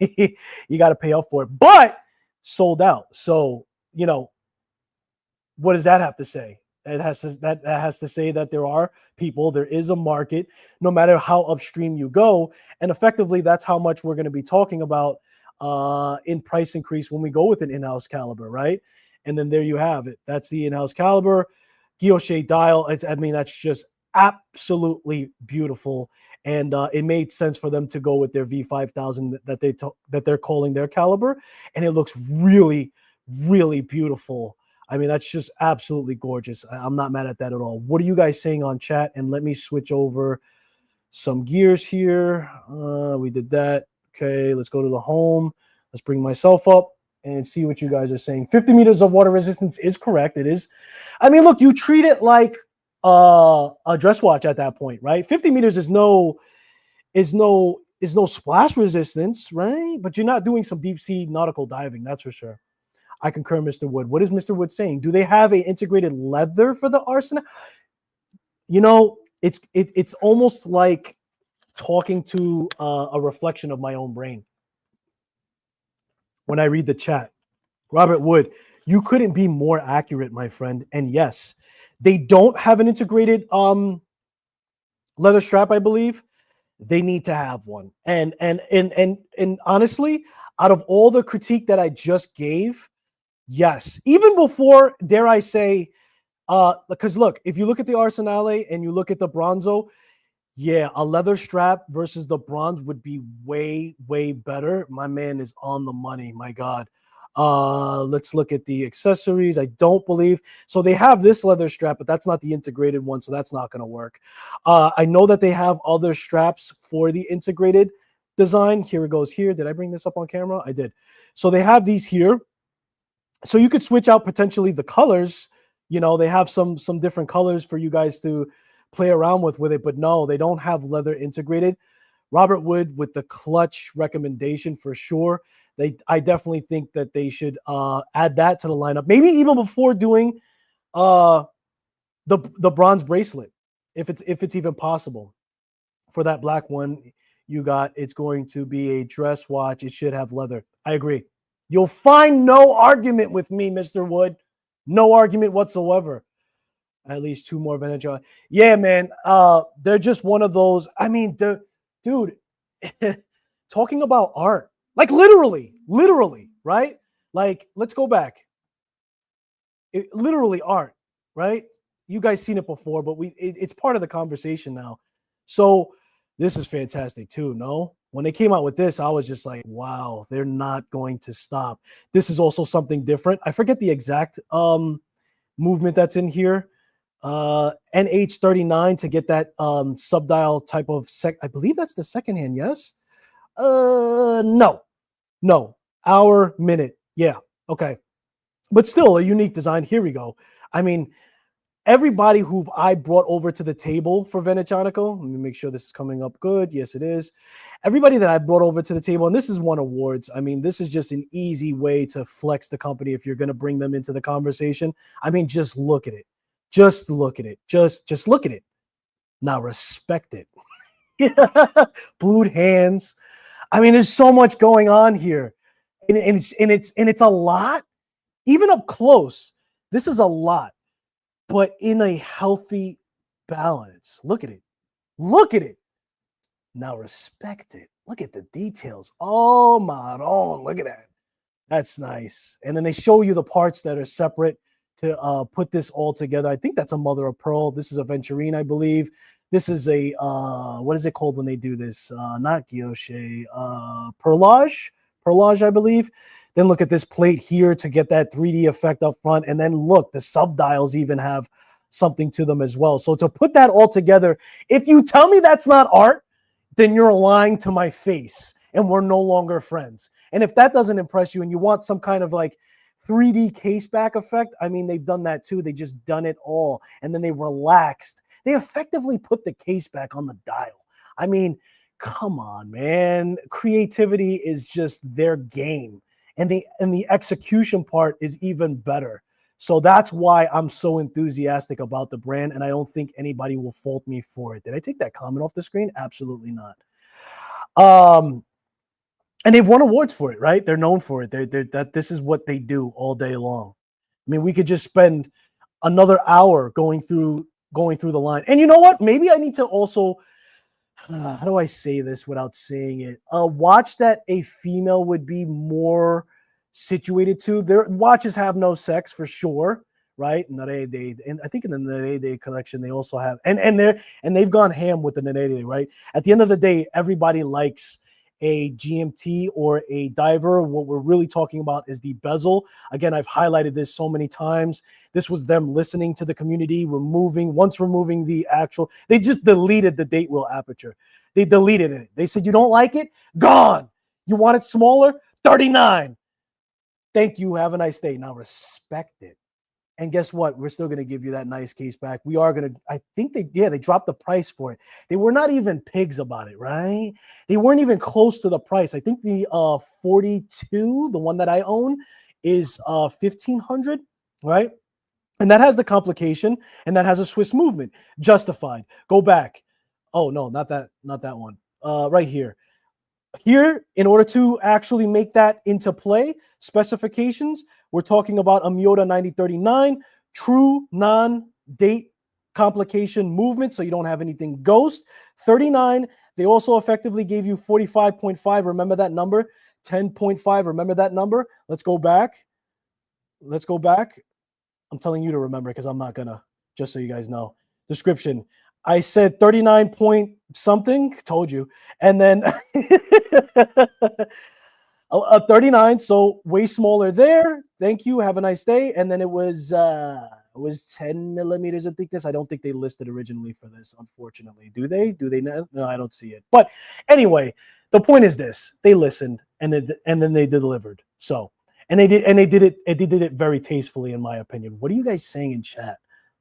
got to pay up for it, but sold out. So you know, what does that have to say? That has to say that there is a market, no matter how upstream you go, and effectively that's how much we're going to be talking about in price increase when we go with an in-house caliber, right? And then there you have it. That's the in-house caliber. Guilloche dial. I mean, that's just absolutely beautiful. And it made sense for them to go with their V5000 that they're calling their caliber. And it looks really, really beautiful. I mean, that's just absolutely gorgeous. I'm not mad at that at all. What are you guys saying on chat? And let me switch over some gears here. We did that. Okay, let's go to the home. Let's bring myself up and see what you guys are saying. 50 meters of water resistance is correct. It is. I mean, look, you treat it like a dress watch at that point, right? 50 meters is no is no splash resistance, right? But you're not doing some deep sea nautical diving, that's for sure. I concur, Mr. Wood. What is Mr. Wood saying? Do they have a integrated leather for the Arsenal? You know, it's almost like talking to a reflection of my own brain when I read the chat. Robert Wood, you couldn't be more accurate, my friend. And yes, they don't have an integrated leather strap, I believe. They need to have one. And honestly, out of all the critique that I just gave, yes, even before, dare I say, because look, if you look at the Arsenale and you look at the Bronzo, yeah, a leather strap versus the bronze would be way, way better. My man is on the money. My God. Let's look at the accessories. I don't believe so. They have this leather strap, but that's not the integrated one, so that's not going to work. I know that they have other straps for the integrated design. Here it goes. Here, did I bring this up on camera? I did. So they have these here. So you could switch out potentially the colors. You know, they have some different colors for you guys to play around with it, but no, they don't have leather integrated. Robert Wood with the clutch recommendation for sure. I definitely think that they should add that to the lineup. Maybe even before doing the bronze bracelet, if it's even possible. For that black one you got, it's going to be a dress watch. It should have leather. I agree. You'll find no argument with me, Mr. Wood. No argument whatsoever. At least two more Venezianico. Yeah, man. They're just one of those. I mean, dude, talking about art, like literally, right? Like, let's go back. Literally art, right? You guys seen it before, but it's part of the conversation now. So this is fantastic too. No, when they came out with this, I was just like, wow, they're not going to stop. This is also something different. I forget the exact movement that's in here. NH39 to get that subdial type of I believe that's the second hand. Yes. No. Hour, minute. Yeah. Okay. But still a unique design. Here we go. I mean, everybody who I brought over to the table for Venezianico, let me make sure this is coming up good. Yes, it is. Everybody that I brought over to the table, and this is won awards. I mean, this is just an easy way to flex the company if you're going to bring them into the conversation. I mean, just look at it. Just look at it. Just look at it. Now respect it. Blued hands. I mean, there's so much going on here. And it's a lot. Even up close, this is a lot, but in a healthy balance. Look at it. Look at it. Now respect it. Look at the details. Oh, Maron. Look at that. That's nice. And then they show you the parts that are separate to put this all together. I think that's a mother of pearl. This is a venturine, I believe. This is a, what is it called when they do this? Not guilloche, perlage, I believe. Then look at this plate here to get that 3D effect up front. And then look, the subdials even have something to them as well. So to put that all together, if you tell me that's not art, then you're lying to my face and we're no longer friends. And if that doesn't impress you and you want some kind of like 3D case back effect, I mean, they've done that too. They just done it all. And then they relaxed. They effectively put the case back on the dial. I mean, come on, man. Creativity is just their game. And the execution part is even better. So that's why I'm so enthusiastic about the brand, and I don't think anybody will fault me for it. Did I take that comment off the screen? Absolutely not. And they've won awards for it, right? They're known for it. That this is what they do all day long. I mean, we could just spend another hour going through the line. And you know what? Maybe I need to also how do I say this without saying it? A watch that a female would be more situated to. Their watches have no sex for sure, right? Nerede, and I think in the Nerede collection they also have, and they've gone ham with the Nerede, right? At the end of the day, everybody likes a GMT or a diver. What we're really talking about is the bezel. Again, I've highlighted this so many times. This was them listening to the community, once removing the actual, they just deleted the date wheel aperture. They deleted it. They said, you don't like it? Gone. You want it smaller? 39. Thank you. Have a nice day. Now respect it. And guess what? We're still going to give you that nice case back. We are going to, I think they dropped the price for it. They were not even pigs about it, right? They weren't even close to the price. I think the 42, the one that I own, is 1,500, right? And that has the complication, and that has a Swiss movement. Justified. Go back. Oh no, not that one. Right here. Here, in order to actually make that into play, specifications, we're talking about a Miota 9039, true non-date complication movement, so you don't have anything ghost. 39, they also effectively gave you 45.5. Remember that number? 10.5. Remember that number? Let's go back. Let's go back. I'm telling you to remember because I'm not gonna, just so you guys know. Description. I said 39 point something, told you. And then a 39, so way smaller there. Thank you. Have a nice day. And then it was 10 millimeters of thickness. I don't think they listed originally for this, unfortunately. Do they? Do they not? No, I don't see it. But anyway, the point is this: they listened and then they delivered. So they did it very tastefully, in my opinion. What are you guys saying in chat?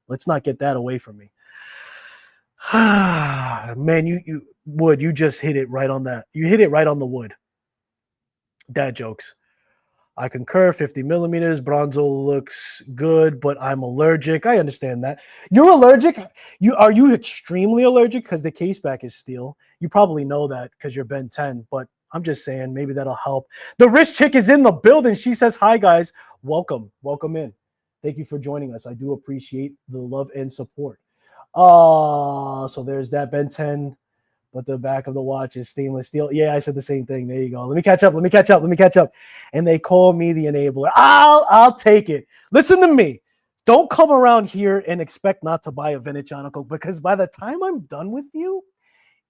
Let's not get that away from me. Man, you just hit it right on that. You hit it right on the wood. Dad jokes. I concur. 50 millimeters. Bronzo looks good, but I'm allergic. I understand that. You're allergic. Are you extremely allergic because the case back is steel? You probably know that because you're Ben 10, but I'm just saying maybe that'll help. The rich chick is in the building. She says, hi, guys. Welcome in. Thank you for joining us. I do appreciate the love and support. So there's that Ben 10, but the back of the watch is stainless steel. Yeah, I said the same thing. There you go. Let me catch up. And they call me the enabler. I'll take it. Listen to me. Don't come around here and expect not to buy a Venezianico, because by the time I'm done with you,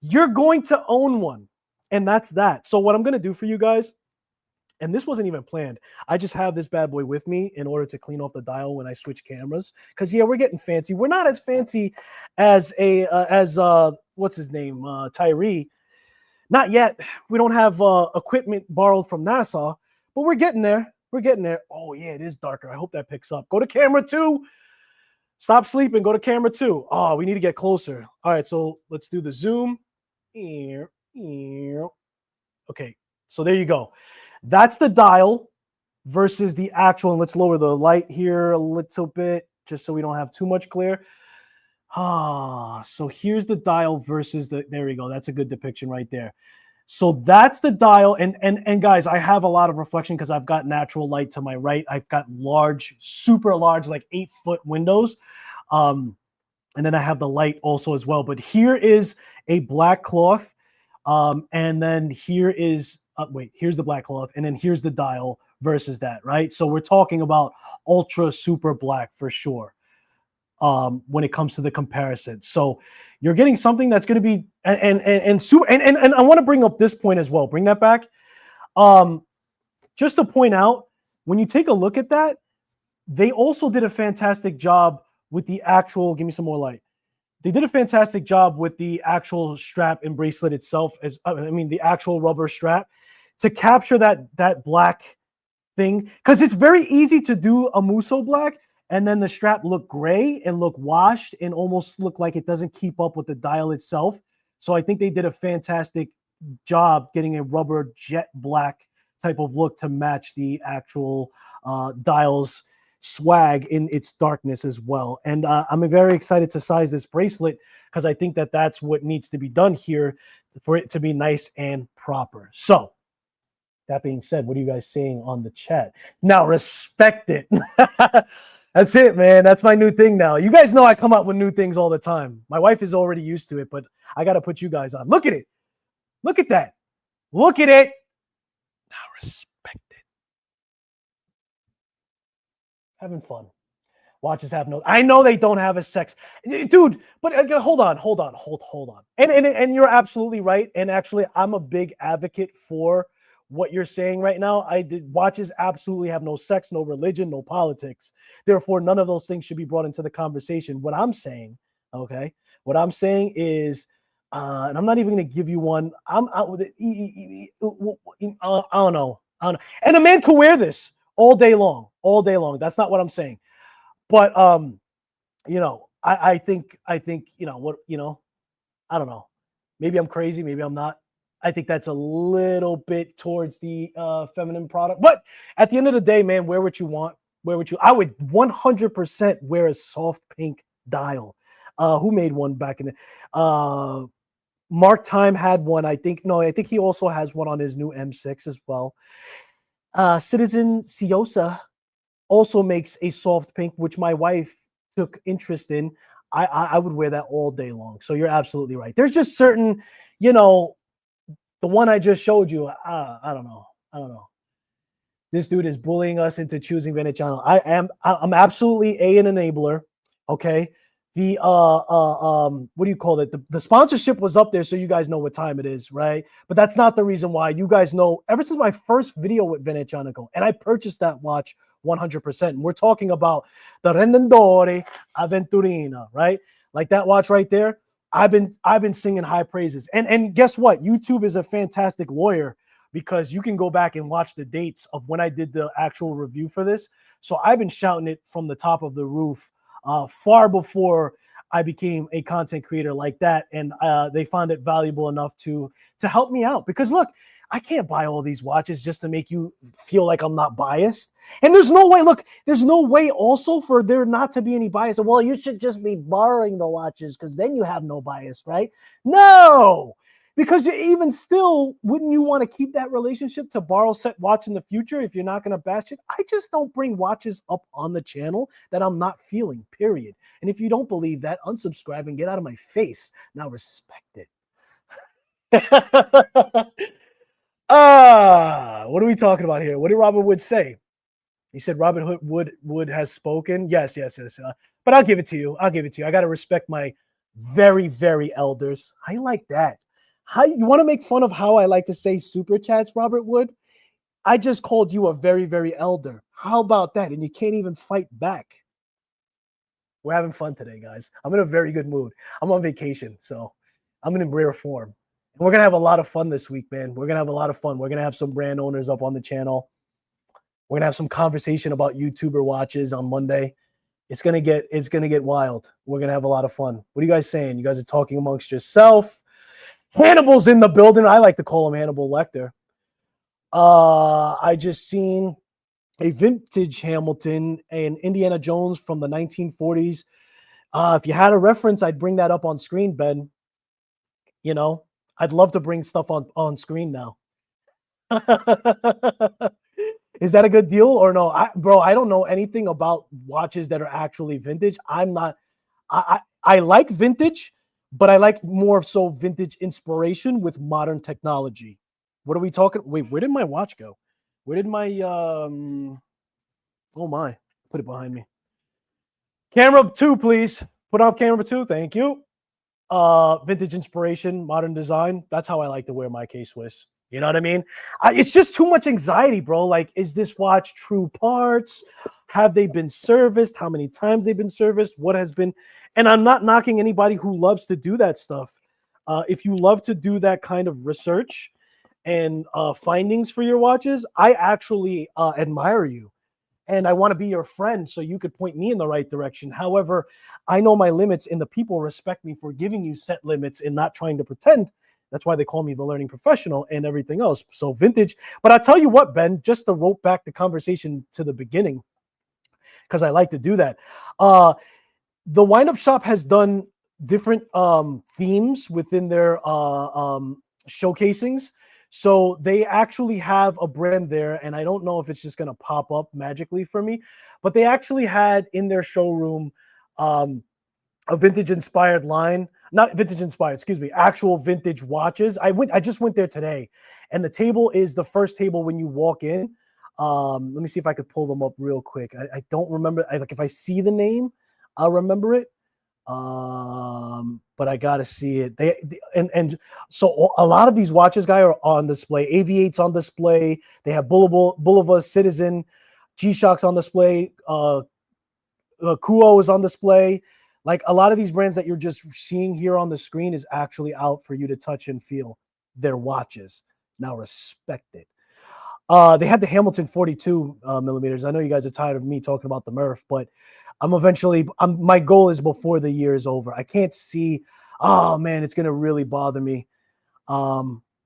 you're going to own one. And that's that. So what I'm going to do for you guys, and this wasn't even planned, I just have this bad boy with me in order to clean off the dial when I switch cameras. Because yeah, we're getting fancy. We're not as fancy as what's his name, Tyree. Not yet. We don't have equipment borrowed from NASA, but we're getting there. Oh yeah, it is darker. I hope that picks up. Go to camera 2. Stop sleeping. Go to camera 2. Oh, we need to get closer. All right, so let's do the zoom. Okay, so there you go. That's the dial versus the actual. And let's lower the light here a little bit just so we don't have too much glare. So here's the dial versus there we go. That's a good depiction right there. So that's the dial. And guys, I have a lot of reflection because I've got natural light to my right. I've got large, super large, like 8-foot windows. And then I have the light also as well. But here is a black cloth. And then here is, here's the black cloth. And then here's the dial versus that, right? So we're talking about ultra super black for sure when it comes to the comparison. So you're getting something that's going to be, and I want to bring up this point as well. Bring that back. Just to point out, when you take a look at that, they also did a fantastic job with the actual, give me some more light. They did a fantastic job with the actual strap and bracelet itself, the actual rubber strap, to capture that black thing. Because it's very easy to do a Musso black and then the strap look gray and look washed and almost look like it doesn't keep up with the dial itself. So I think they did a fantastic job getting a rubber jet black type of look to match the actual dial's swag in its darkness as well. And I'm very excited to size this bracelet because I think that that's what needs to be done here for it to be nice and proper. So that being said, what are you guys saying on the chat? Now respect it. That's it, man. That's my new thing now. You guys know I come up with new things all the time. My wife is already used to it, but I got to put you guys on. Look at it. Look at that. Look at it. Now respect it. Having fun. Watches have no. I know they don't have a sex, dude. But hold on. And you're absolutely right. And actually, I'm a big advocate for what you're saying right now. Watches absolutely have no sex, no religion, no politics. Therefore, none of those things should be brought into the conversation. What I'm saying, okay, is, and I'm not even going to give you one. I'm out with it. I don't know. And a man can wear this all day long. That's not what I'm saying. But I think what I don't know. Maybe I'm crazy. Maybe I'm not. I think that's a little bit towards the feminine product. But at the end of the day, man, wear what you want. Wear what you. I would 100% wear a soft pink dial. Who made one back in the? Mark Time had one. I think no. I think he also has one on his new M6 as well. Citizen Ciosa also makes a soft pink, which my wife took interest in. I would wear that all day long. So you're absolutely right. There's just certain, you know, the one I just showed you. I don't know. I don't know. This dude is bullying us into choosing Veneziano. I'm absolutely an enabler. Okay. The what do you call it? The sponsorship was up there so you guys know what time it is, right? But that's not the reason why. You guys know ever since my first video with Venezianico, and I purchased that watch 100%. And we're talking about the Rendendore Aventurina, right? Like that watch right there. I've been singing high praises. And guess what? YouTube is a fantastic lawyer because you can go back and watch the dates of when I did the actual review for this. So I've been shouting it from the top of the roof far before I became a content creator like that, and they found it valuable enough to help me out. Because look, I can't buy all these watches just to make you feel like I'm not biased. And there's no way. Look, there's no way also for there not to be any bias. Well, you should just be borrowing the watches because then you have no bias, right? No. Because even still, wouldn't you want to keep that relationship to borrow set watch in the future if you're not going to bash it? I just don't bring watches up on the channel that I'm not feeling, period. And if you don't believe that, unsubscribe and get out of my face. Now respect it. What are we talking about here? What did Robert Wood say? You said Robert Wood has spoken. Yes. But I'll give it to you. I got to respect my very, very elders. I like that. How you want to make fun of how I like to say super chats, Robert Wood? I just called you a very, very elder. How about that? And you can't even fight back. We're having fun today, guys. I'm in a very good mood. I'm on vacation, so I'm in rare form. And we're gonna have a lot of fun this week, man. We're gonna have a lot of fun. We're gonna have some brand owners up on the channel. We're gonna have some conversation about YouTuber watches on Monday. It's gonna get wild. We're gonna have a lot of fun. What are you guys saying? You guys are talking amongst yourself. Hannibal's in the building. I like to call him Hannibal Lecter. I just seen a vintage Hamilton and Indiana Jones from the 1940s. If you had a reference, I'd bring that up on screen, Ben. You know, I'd love to bring stuff on screen now. Is that a good deal or no? Bro, I don't know anything about watches that are actually vintage. I'm not. I like vintage, but I like more so vintage inspiration with modern technology. What are we talking? Wait, where did my watch go? Where did my oh my, put it behind me. Camera 2, please. Put on camera 2. Thank you. Vintage inspiration, modern design. That's how I like to wear my K-Swiss. You know what I mean? It's just too much anxiety, bro. Like, is this watch true parts? Have they been serviced? How many times they've been serviced? What has been? And I'm not knocking anybody who loves to do that stuff. If you love to do that kind of research and findings for your watches, I actually admire you. And I want to be your friend so you could point me in the right direction. However, I know my limits and the people respect me for giving you set limits and not trying to pretend. That's why they call me the learning professional and everything else. So vintage. But I tell you what, Ben, just to rope back the conversation to the beginning, because I like to do that. The Wind-Up Shop has done different themes within their showcasings. So they actually have a brand there, and I don't know if it's just going to pop up magically for me, but they actually had in their showroom a vintage inspired line, not vintage inspired, excuse me, actual vintage watches. I just went there today, and the table is the first table when you walk in. Let me see if I could pull them up real quick. I don't remember. Like if I see the name, I'll remember it. But I gotta see it. And so a lot of these watches, guy, are on display. Aviate's on display. They have Bulova, Citizen, G-Shock's on display. Kuo is on display. Like a lot of these brands that you're just seeing here on the screen is actually out for you to touch and feel their watches. Now respect it. They had the Hamilton 42 millimeters. I know you guys are tired of me talking about the Murph, but my goal is before the year is over. I can't see, oh man, it's gonna really bother me.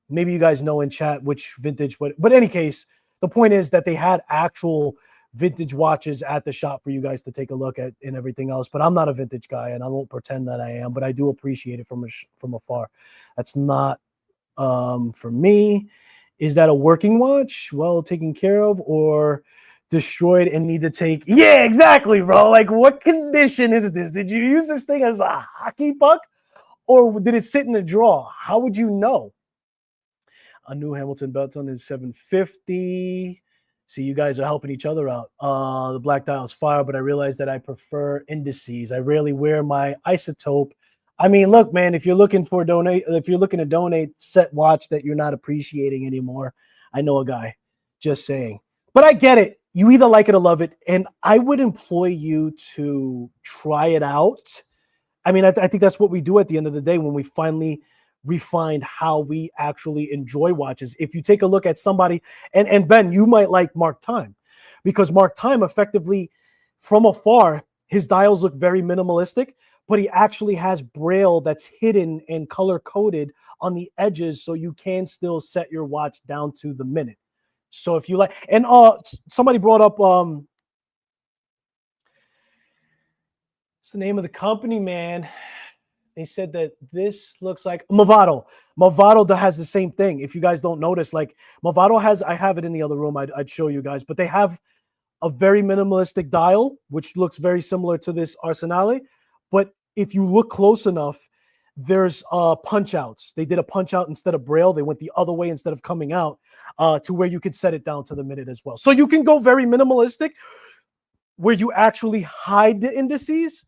Maybe you guys know in chat which vintage, but in any case, the point is that they had actual vintage watches at the shop for you guys to take a look at and everything else. But I'm not a vintage guy, and I won't pretend that I am. But I do appreciate it from afar. That's not for me. Is that a working watch, well taken care of, or destroyed and need to take? Yeah, exactly, bro. Like, what condition is this? Did you use this thing as a hockey puck, or did it sit in a drawer? How would you know? A new Hamilton Belton is 750. See, you guys are helping each other out. The black dial is fire, but I realize that I prefer indices. I rarely wear my isotope. I mean, look, man, if you're looking to donate set watch that you're not appreciating anymore, I know a guy. Just saying. But I get it. You either like it or love it, and I would employ you to try it out. I mean, I think that's what we do at the end of the day when we finally refined how we actually enjoy watches. If you take a look at somebody, and Ben, you might like Mark Time, because Mark Time effectively, from afar, his dials look very minimalistic, but he actually has braille that's hidden and color coded on the edges, so you can still set your watch down to the minute. So if you like, and somebody brought up what's the name of the company, man? They said that this looks like Movado. Movado has the same thing. If you guys don't notice, like Movado has, I have it in the other room. I'd show you guys, but they have a very minimalistic dial, which looks very similar to this Arsenale. But if you look close enough, there's punch outs. They did a punch out instead of braille. They went the other way instead of coming out to where you could set it down to the minute as well. So you can go very minimalistic where you actually hide the indices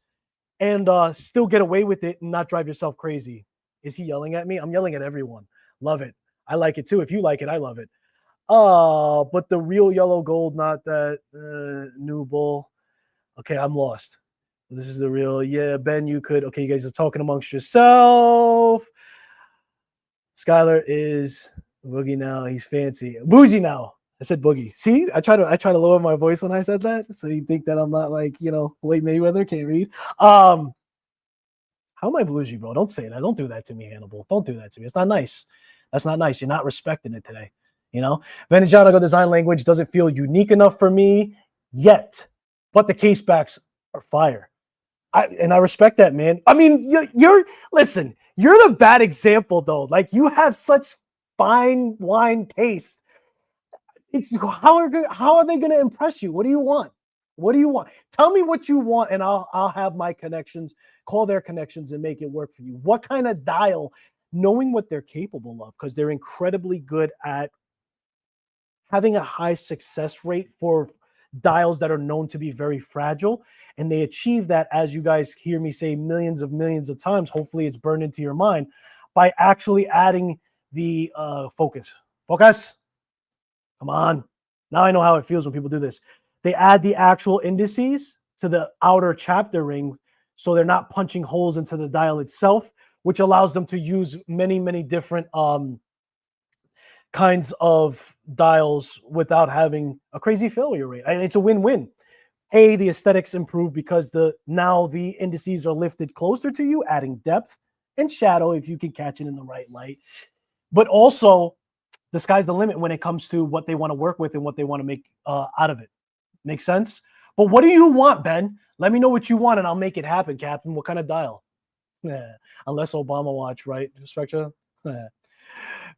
and still get away with it and not drive yourself crazy. Is he yelling at me? I'm yelling at everyone. Love it. I like it too. If you like it, I love it. But the real yellow gold, not that new bull. Okay, I'm lost. This is the real. Yeah, Ben, you could. Okay, you guys are talking amongst yourself. Skylar is boogie now. He's fancy. Bougie now. I said boogie. See, I try to lower my voice when I said that, so you think that I'm not like, Floyd Mayweather, can't read. How am I bougie, bro? Don't say that. Don't do that to me, Hannibal. Don't do that to me. It's not nice. That's not nice. You're not respecting it today. Venezianico design language doesn't feel unique enough for me yet, but the casebacks are fire. I respect that, man. I mean, listen, you're the bad example though. Like, you have such fine wine taste. It's how are they going to impress you? What do you want? What do you want? Tell me what you want, and I'll have my connections call their connections and make it work for you. What kind of dial? Knowing what they're capable of, because they're incredibly good at having a high success rate for dials that are known to be very fragile, and they achieve that, as you guys hear me say millions of times. Hopefully, it's burned into your mind by actually adding the focus. Come on. Now I know how it feels when people do this. They add the actual indices to the outer chapter ring, so they're not punching holes into the dial itself, which allows them to use many different kinds of dials without having a crazy failure rate. And it's a win-win. The aesthetics improve because now the indices are lifted closer to you, adding depth and shadow if you can catch it in the right light. But also, the sky's the limit when it comes to what they want to work with and what they want to make out of it. Makes sense? But what do you want, Ben? Let me know what you want, and I'll make it happen, Captain. What kind of dial? Unless Obama watch, right? Spectra?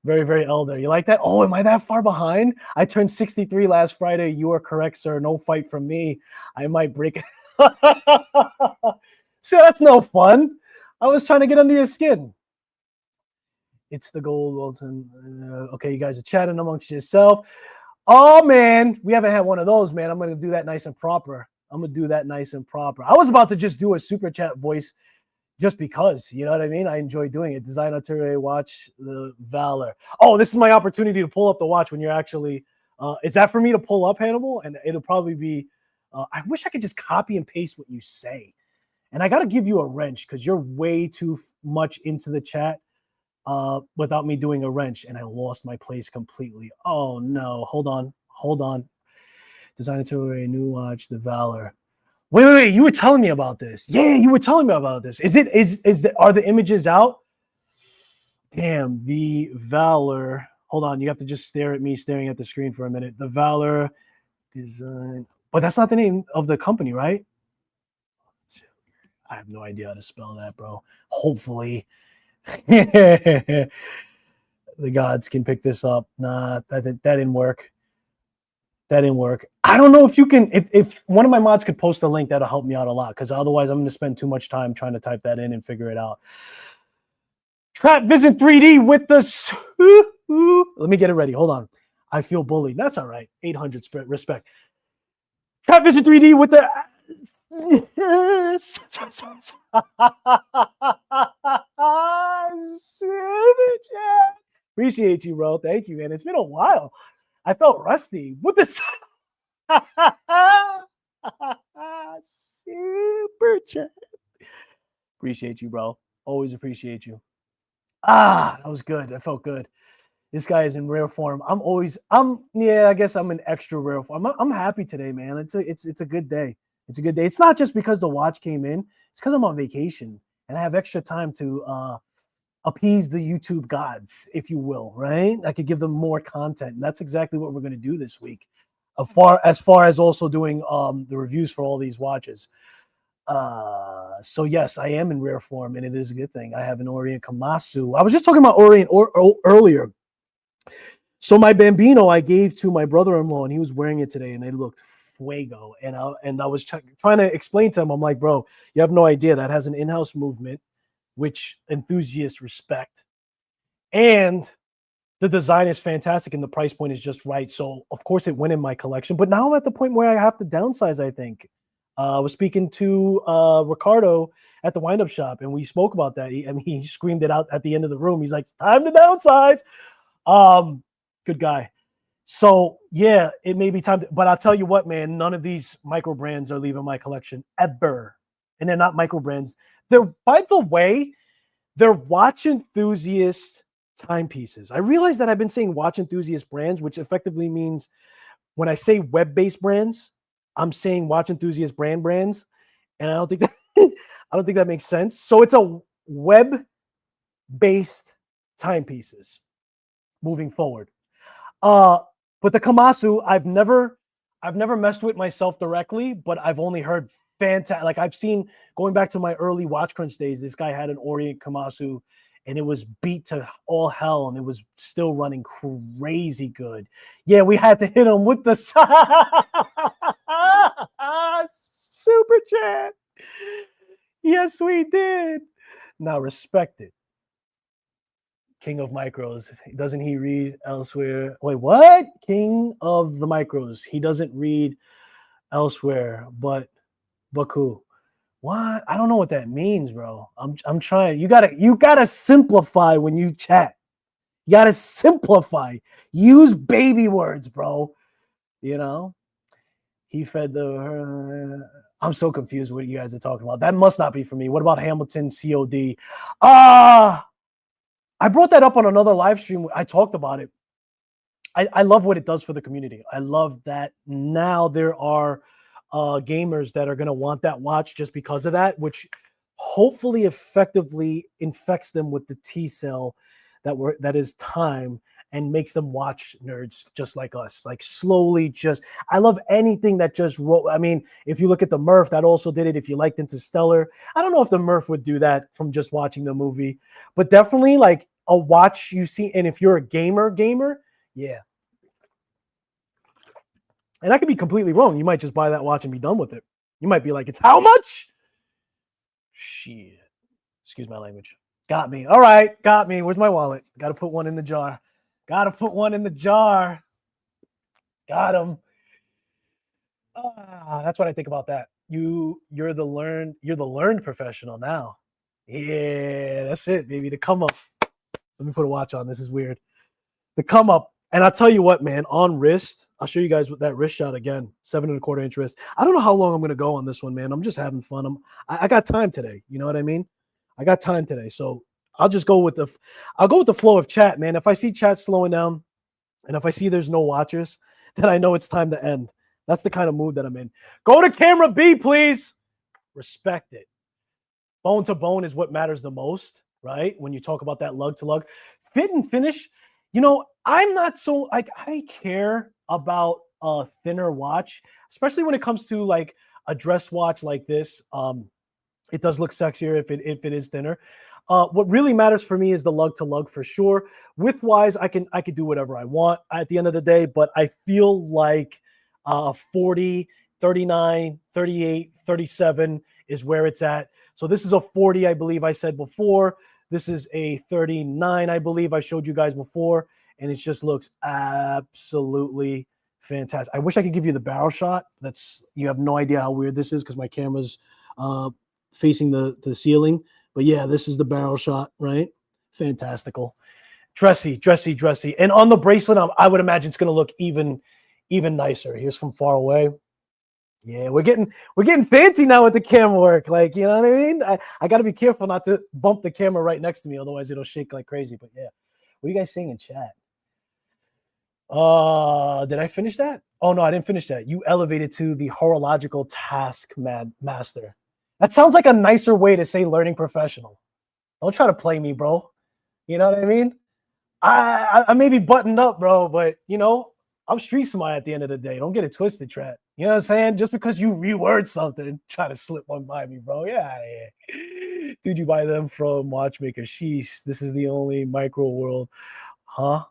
Very elder. You like that? Oh, am I that far behind? I turned 63 last Friday. You are correct, sir. No fight from me. I might break it. See, that's no fun. I was trying to get under your skin. It's the gold, Wilson. Okay, you guys are chatting amongst yourself. Oh, man, we haven't had one of those, man. I'm going to do that nice and proper. I was about to just do a super chat voice just because, you know what I mean? I enjoy doing it. Design Artillery watch, the Valor. Oh, this is my opportunity to pull up the watch when you're actually, is that for me to pull up, Hannibal? And it'll probably be, I wish I could just copy and paste what you say. And I got to give you a wrench because you're way too much into the chat without me doing a wrench, and I lost my place completely. Oh no, hold on. Design Artillery, new watch, the Valor. Wait. You were telling me about this. Yeah, you were telling me about this. Are the images out? Damn, the Valor. Hold on, you have to just stare at me staring at the screen for a minute. The Valor design. But that's not the name of the company, right? I have no idea how to spell that, bro. Hopefully. The gods can pick this up. Nah, that didn't work. That didn't work. I don't know if you can, if one of my mods could post a link, that'll help me out a lot, because otherwise I'm going to spend too much time trying to type that in and figure it out. Trap Vision 3D with the, let me get it ready. Hold on. I feel bullied. That's all right. 800 respect. Trap Vision 3D with the, appreciate you, bro. Thank you, man. It's been a while. I felt rusty. What the super chat. Appreciate you, bro. Always appreciate you. That was good. That felt good. This guy is in rare form. I guess I'm in extra rare form. I'm happy today, man. It's a good day. It's a good day. It's not just because the watch came in. It's because I'm on vacation and I have extra time to appease the YouTube gods, if you will, right? I could give them more content. And that's exactly what we're going to do this week. As far as also doing the reviews for all these watches. So yes, I am in rare form, and it is a good thing. I have an Orient Kamasu. I was just talking about Orient earlier. So my Bambino I gave to my brother-in-law, and he was wearing it today, and it looked fuego. And I was trying to explain to him, I'm like, bro, you have no idea that has an in-house movement, which enthusiasts respect, and the design is fantastic, and the price point is just right. So of course it went in my collection, but now I'm at the point where I have to downsize. I think I was speaking to Ricardo at the wind-up shop, and we spoke about that. He screamed it out at the end of the room. He's like, it's time to downsize. Good guy. So yeah, it may be time but I'll tell you what, man, none of these micro brands are leaving my collection ever. And they're not micro brands. By the way, they're watch enthusiast timepieces. I realize that I've been saying watch enthusiast brands, which effectively means when I say web-based brands, I'm saying watch enthusiast brands. And I don't think that makes sense. So it's a web-based timepieces moving forward. But the Kamasu, I've never messed with myself directly, but I've only heard fantastic. Like I've seen, going back to my early Watch Crunch days, this guy had an Orient Kamasu, and it was beat to all hell, and it was still running crazy good. Yeah, we had to hit him with the super chat. Yes, we did. Now respect it. King of Micros. Doesn't he read elsewhere? Wait, what? King of the Micros. He doesn't read elsewhere, but Baku. What? I don't know what that means, bro. I'm trying. You gotta simplify when you chat. You gotta simplify. Use baby words, bro. You know? He fed the I'm so confused what you guys are talking about. That must not be for me. What about Hamilton COD? I brought that up on another live stream. I talked about it. I love what it does for the community. I love that now there are gamers that are going to want that watch just because of that, which hopefully effectively infects them with the T-cell that is time, and makes them watch nerds just like us. Like slowly I love anything that just I mean, if you look at the Murph, that also did it. If you liked Interstellar, I don't know if the Murph would do that from just watching the movie, but definitely like a watch you see. And if you're a gamer, yeah. And I could be completely wrong. You might just buy that watch and be done with it. You might be like, it's how much? Shit. Excuse my language. Got me. All right. Got me. Where's my wallet? Got to put one in the jar. Got him. That's what I think about that. You're the learned professional now. Yeah, that's it, baby. The come up. Let me put a watch on. This is weird. The come up. And I'll tell you what, man, on wrist, I'll show you guys with that wrist shot again, 7.25 inch wrist. I don't know how long I'm going to go on this one, man. I'm just having fun. I got time today. You know what I mean? I got time today. So I'll go with the flow of chat, man. If I see chat slowing down and if I see there's no watchers, then I know it's time to end. That's the kind of mood that I'm in. Go to camera B, please. Respect it. Bone to bone is what matters the most, right? When you talk about that lug to lug. Fit and finish, I'm not so like I care about a thinner watch, especially when it comes to like a dress watch like this. It does look sexier if it is thinner. What really matters for me is the lug to lug for sure. Width wise, I could do whatever I want at the end of the day, but I feel like 40, 39, 38, 37 is where it's at. So this is a 40, I believe I said before. This is a 39, I believe I showed you guys before, and it just looks absolutely fantastic. I wish I could give you the barrel shot. You have no idea how weird this is because my camera's facing the ceiling. But yeah, this is the barrel shot, right? Fantastical. Dressy. And on the bracelet, I would imagine it's going to look even nicer. Here's from far away. Yeah, we're getting fancy now with the camera work. Like, you know what I mean? I got to be careful not to bump the camera right next to me. Otherwise, it'll shake like crazy. But yeah, what are you guys saying in chat? Did I finish that? Oh, no, I didn't finish that. You elevated to the horological task master. That sounds like a nicer way to say learning professional. Don't try to play me, bro. You know what I mean? I may be buttoned up, bro, but, I'm street smart at the end of the day. Don't get it twisted, Trent. You know what I'm saying? Just because you reword something, try to slip one by me, bro. Yeah. Dude, you buy them from watchmakers. Sheesh, this is the only micro world. Huh?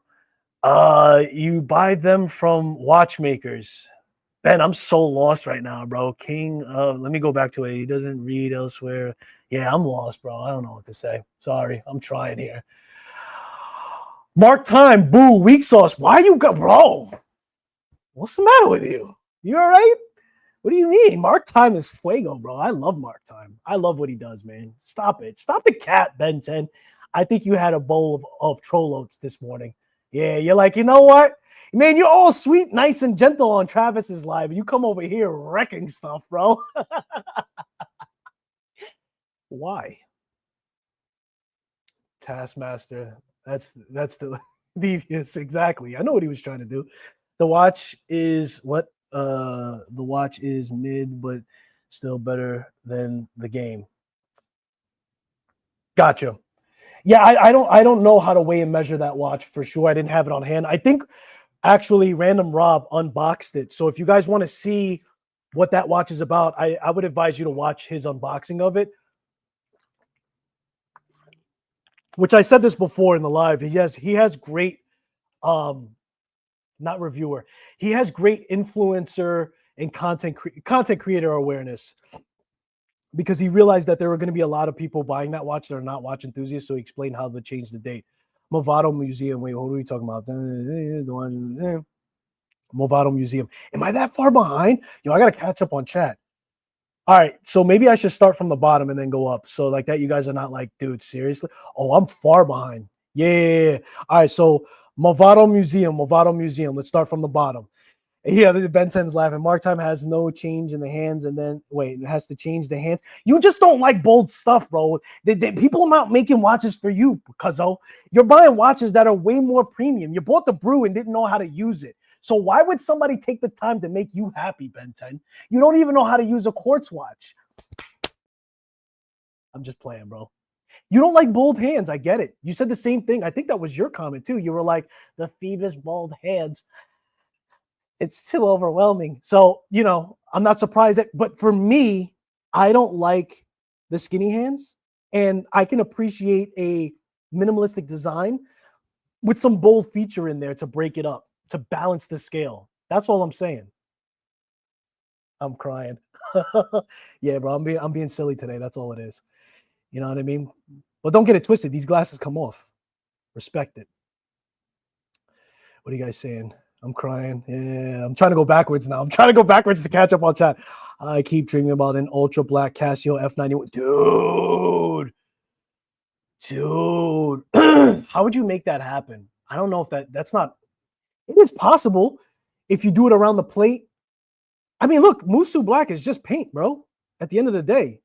You buy them from watchmakers. Ben, I'm so lost right now, bro. Let me go back to it. He doesn't read elsewhere. Yeah, I'm lost, bro. I don't know what to say. Sorry, I'm trying here. Mark time, boo, weak sauce. Why you got, bro? What's the matter with you? You all right? What do you mean? Mark time is fuego, bro. I love Mark time. I love what he does, man. Stop it. Stop the cat, Ben 10. I think you had a bowl of troll oats this morning. Yeah, you're like, you know what? Man, you're all sweet, nice, and gentle on Travis's live, and you come over here wrecking stuff, bro. Why? Taskmaster. That's the devious. Exactly. I know what he was trying to do. The watch is what? The watch is mid, but still better than the game. Gotcha. Yeah, I don't know how to weigh and measure that watch for sure. I didn't have it on hand. I think actually Random Rob unboxed it. So if you guys want to see what that watch is about, I would advise you to watch his unboxing of it. Which I said this before in the live. He has great not reviewer. He has great influencer and content creator awareness because he realized that there were going to be a lot of people buying that watch that are not watch enthusiasts. So he explained how to change the date. Movado Museum. Wait, what are we talking about? The one, Movado Museum. Am I that far behind? Yo, I got to catch up on chat. All right, so maybe I should start from the bottom and then go up. So like that, you guys are not like, dude, seriously? Oh, I'm far behind. Yeah. All right, so Movado Museum. Let's start from the bottom. Yeah, the Ben 10's laughing. Mark time has no change in the hands, and then wait, it has to change the hands. You just don't like bold stuff, bro. People are not making watches for you, cuzzo. You're buying watches that are way more premium. You bought the brew and didn't know how to use it. So why would somebody take the time to make you happy, Ben 10? You don't even know how to use a quartz watch. I'm just playing, bro. You don't like bold hands. I get it. You said the same thing. I think that was your comment too. You were like, the Phoebus bold hands. It's too overwhelming. So, I'm not surprised but for me, I don't like the skinny hands, and I can appreciate a minimalistic design with some bold feature in there to break it up, to balance the scale. That's all I'm saying. I'm crying. Yeah, bro, I'm being silly today. That's all it is. You know what I mean? But don't get it twisted. These glasses come off. Respect it. What are you guys saying? I'm crying. Yeah, I'm trying to go backwards now. I'm trying to go backwards to catch up on chat. I keep dreaming about an ultra black Casio F91. Dude. How would you make that happen? I don't know if that's not. It is possible if you do it around the plate. I mean, look, Musu Black is just paint, bro. At the end of the day,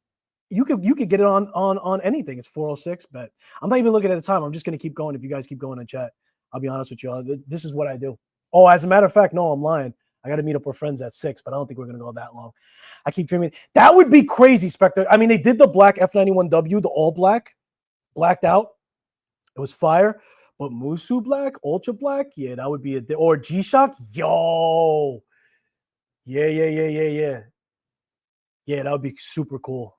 you could get it on anything. It's 406, but I'm not even looking at the time. I'm just gonna keep going. If you guys keep going in chat, I'll be honest with you. This is what I do. Oh, as a matter of fact, no, I'm lying. I got to meet up with friends at 6, but I don't think we're going to go that long. I keep dreaming. That would be crazy, Spectre. I mean, they did the black F91W, the all black, blacked out. It was fire. But Musu black, ultra black, yeah, that would be a, or G-Shock, yo. Yeah. Yeah, that would be super cool.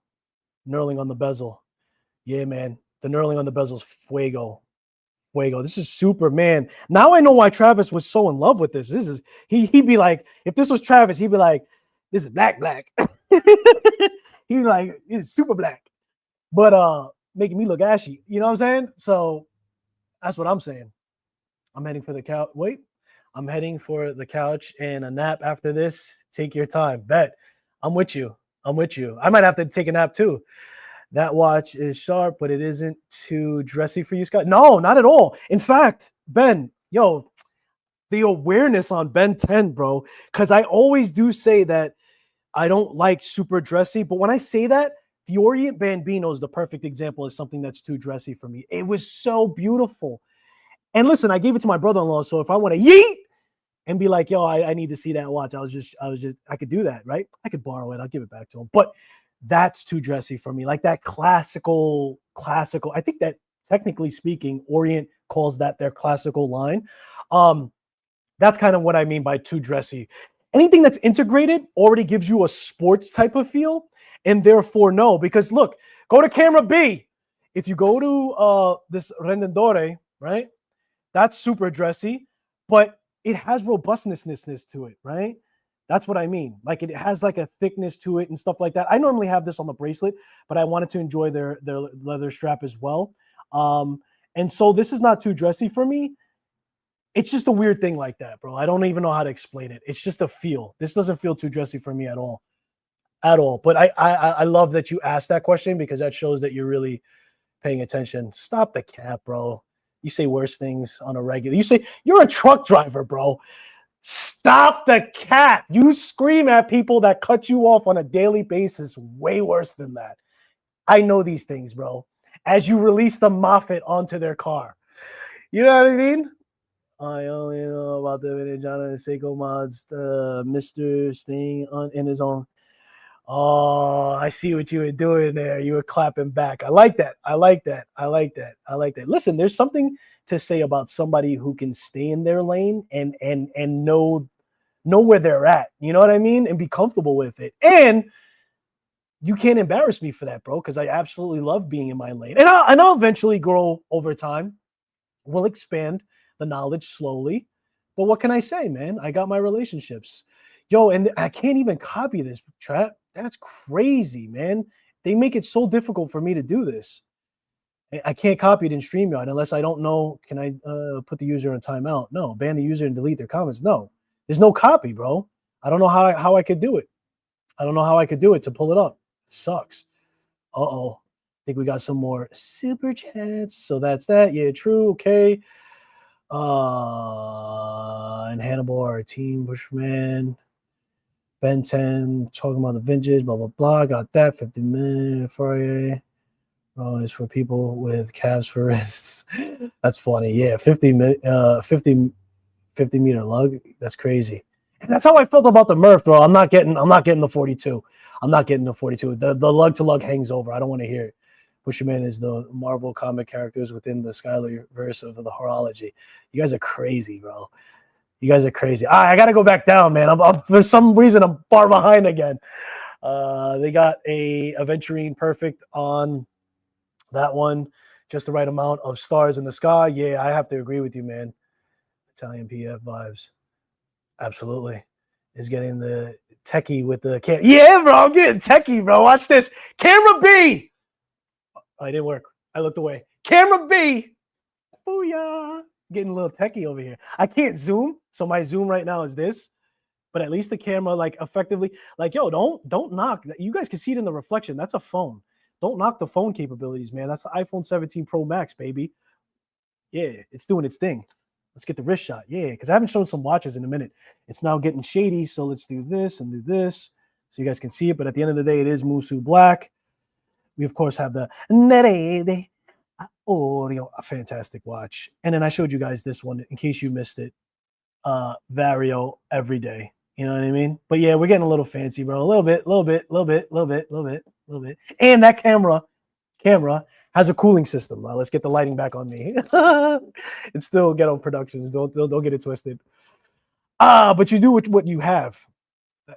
Knurling on the bezel. Yeah, man. The knurling on the bezel's fuego. This is super, man. Now I know why Travis was so in love with this. This is he'd be like, if this was Travis, he'd be like, this is black. He'd be like, it's super black. But making me look ashy. You know what I'm saying? So that's what I'm saying. I'm heading for the couch. Wait, I'm heading for the couch and a nap after this. Take your time. Bet. I'm with you. I might have to take a nap too. That watch is sharp, but it isn't too dressy for you, Scott. No, not at all. In fact, Ben, yo, the awareness on Ben 10, bro, because I always do say that I don't like super dressy, but when I say that, the Orient Bambino is the perfect example of something that's too dressy for me. It was so beautiful. And listen, I gave it to my brother-in-law, so if I want to yeet and be like, yo, I need to see that watch, I could do that, right? I could borrow it. I'll give it back to him. But that's too dressy for me. Like that classical. I think that technically speaking, Orient calls that their classical line. That's kind of what I mean by too dressy. Anything that's integrated already gives you a sports type of feel, and therefore no. Because look, go to camera B. If you go to this Rendendore, right? That's super dressy, but it has robustness to it, right? That's what I mean. Like it has like a thickness to it and stuff like that. I normally have this on the bracelet, but I wanted to enjoy their leather strap as well. And so this is not too dressy for me. It's just a weird thing like that, bro. I don't even know how to explain it. It's just a feel. This doesn't feel too dressy for me at all. But I love that you asked that question because that shows that you're really paying attention. Stop the cap, bro. You say worse things on a regular. You say you're a truck driver, bro. Stop the cap. You scream at people that cut you off on a daily basis way worse than that. I know these things, bro. As you release the Moffat onto their car. You know what I mean? I only know about the Venezianico and Seiko mods, Mr. Sting in his own. Oh, I see what you were doing there. You were clapping back. I like that. Listen, there's something to say about somebody who can stay in their lane and know where they're at. You know what I mean? And be comfortable with it. And you can't embarrass me for that, bro, because I absolutely love being in my lane. And I'll eventually grow over time. We'll expand the knowledge slowly. But what can I say, man? I got my relationships. Yo, and I can't even copy this trap. That's crazy, man. They make it so difficult for me to do this. I can't copy it in StreamYard unless I don't know. Can I put the user in timeout? No. Ban the user and delete their comments? No. There's no copy, bro. I don't know how I could do it. I don't know how I could do it to pull it up. It sucks. Uh-oh. I think we got some more super chats. So that's that. Yeah, true. Okay. And Hannibal, our team, Bushman. Ben 10, talking about the vintage, blah, blah, blah. Got that. 50 minute Fourier. Oh, it's for people with calves for wrists. That's funny. Yeah, 50 meter lug. That's crazy. And that's how I felt about the Murph, bro. I'm not getting the 42. I'm not getting the 42. The lug to lug hangs over. I don't want to hear it. Busherman is the Marvel comic characters within the Skylar verse of the horology. You guys are crazy, bro. You guys are crazy. I got to go back down, man. I'm for some reason, I'm far behind again. They got a Aventurine Perfect on that one. Just the right amount of stars in the sky. Yeah, I have to agree with you, man. Italian PF vibes. Absolutely. Is getting the techie with the camera. Yeah, bro. I'm getting techie, bro. Watch this. Camera B. Oh, it didn't work. I looked away. Camera B. Booyah. Getting a little techie over here. I can't zoom, so my zoom right now is this. But at least the camera, like, effectively, like, yo, don't knock. You guys can see it in the reflection. That's a phone. Don't knock the phone capabilities, man. That's the iPhone 17 Pro Max, baby. Yeah, it's doing its thing. Let's get the wrist shot. Yeah, because I haven't shown some watches in a minute. It's now getting shady, so let's do this and do this so you guys can see it. But at the end of the day, it is Musu Black. We, of course, have the Nerede Oreo, a fantastic watch. And then I showed you guys this one in case you missed it. Vario every day. You know what I mean? But yeah, we're getting a little fancy, bro. A little bit, little bit, little bit, little bit, little bit, little bit. And that camera has a cooling system. Let's get the lighting back on me. It's still Ghetto Productions. Don't get it twisted. But you do what you have.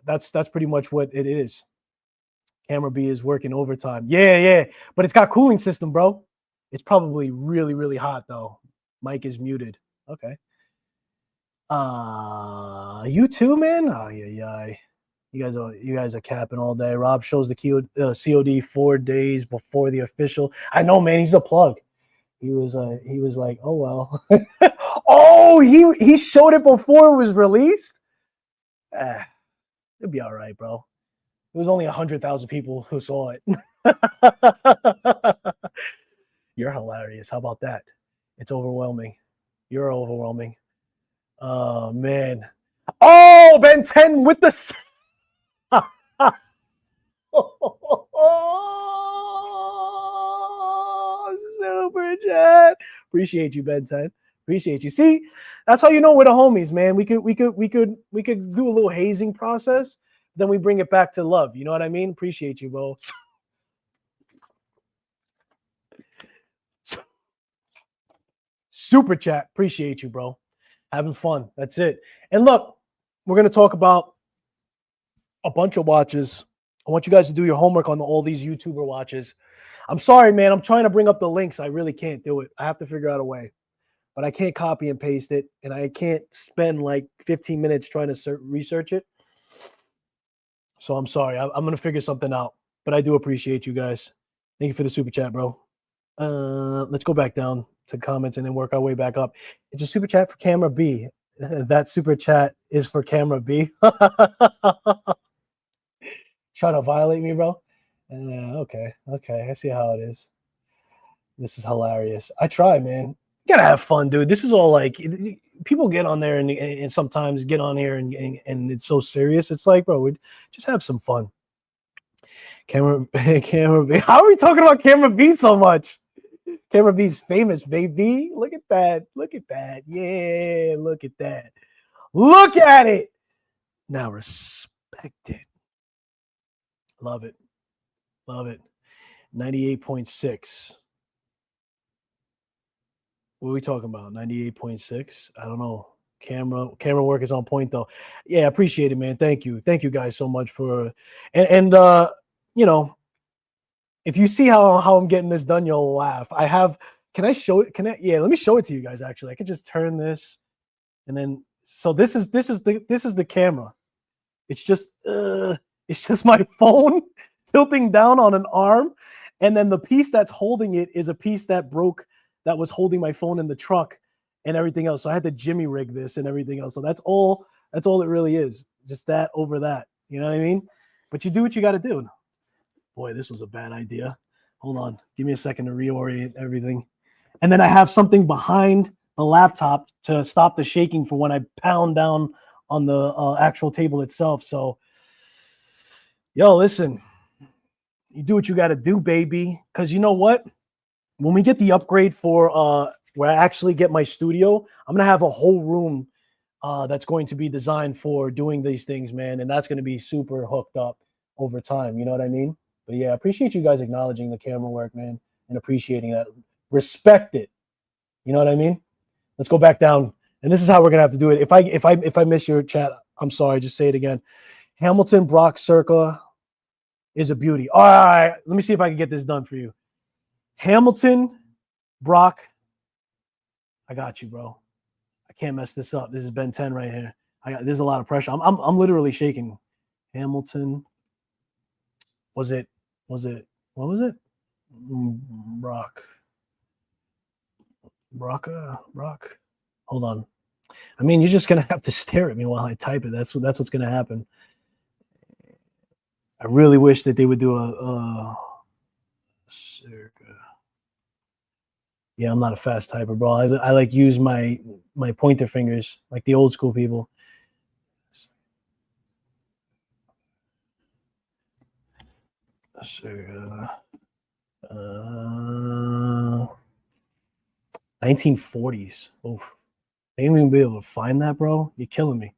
That's pretty much what it is. Camera B is working overtime. Yeah. But it's got cooling system, bro. It's probably really, really hot though. Mic is muted. Okay. You too, man. Oh yeah. You guys are capping all day. Rob shows the COD 4 days before the official. I know, man. He's a plug. He was like, oh well. Oh, he showed it before it was released. It'll be all right, bro. It was only 100,000 people who saw it. You're hilarious. How about that? It's overwhelming. You're overwhelming. Oh man. Oh, Ben 10 with the super chat. Appreciate you, Ben 10. Appreciate you. See, that's how you know we're the homies, man. We could do a little hazing process, then we bring it back to love. You know what I mean? Appreciate you, bro. Super chat. Appreciate you, bro. Having fun. That's it. And look, we're gonna talk about a bunch of watches. I want you guys to do your homework on all these YouTuber watches. I'm sorry, man. I'm trying to bring up the links. I really can't do it. I have to figure out a way. But I can't copy and paste it, and I can't spend like 15 minutes trying to research it. So I'm sorry. I'm going to figure something out. But I do appreciate you guys. Thank you for the super chat, bro. Let's go back down to comments and then work our way back up. It's a super chat for camera B. That super chat is for camera B. Trying to violate me, bro? Okay. I see how it is. This is hilarious. I try, man. You gotta have fun, dude. This is all like people get on there and sometimes get on here and it's so serious. It's like, bro, we just have some fun. Camera B. How are we talking about Camera B so much? Camera B's famous, baby. Look at that. Yeah, look at that. Look at it. Now respect it. Love it. 98.6. What are we talking about? 98.6? I don't know. Camera work is on point though. Yeah, appreciate it, man. Thank you guys so much for and you know, if you see how I'm getting this done, you'll laugh. Can I show it? Yeah, let me show it to you guys actually. I could just turn this and then so this is the camera. It's just my phone tilting down on an arm, and then the piece that's holding it is a piece that broke that was holding my phone in the truck and everything else. So I had to jimmy rig this and everything else. So that's all it really is. Just that over that. You know what I mean? But you do what you got to do. Boy, this was a bad idea. Hold on. Give me a second to reorient everything. And then I have something behind the laptop to stop the shaking for when I pound down on the actual table itself. So, yo, listen, you do what you got to do, baby. Because you know what? When we get the upgrade for where I actually get my studio, I'm going to have a whole room that's going to be designed for doing these things, man. And that's going to be super hooked up over time. You know what I mean? But yeah, I appreciate you guys acknowledging the camera work, man, and appreciating that. Respect it. You know what I mean? Let's go back down. And this is how we're going to have to do it. If I miss your chat, I'm sorry. Just say it again. Hamilton Brock Circa is a beauty. All right. Let me see if I can get this done for you. Hamilton, Brock, I got you, bro. I can't mess this up. This is Ben 10 right here. There's a lot of pressure. I'm literally shaking. Hamilton. What was it? Brock. Hold on. I mean, you're just gonna have to stare at me while I type it. That's what's gonna happen. I really wish that they would do a circa. Yeah, I'm not a fast typer, bro. I like use my pointer fingers like the old school people. Circa. 1940s. Oof. I ain't even be able to find that, bro. You're killing me.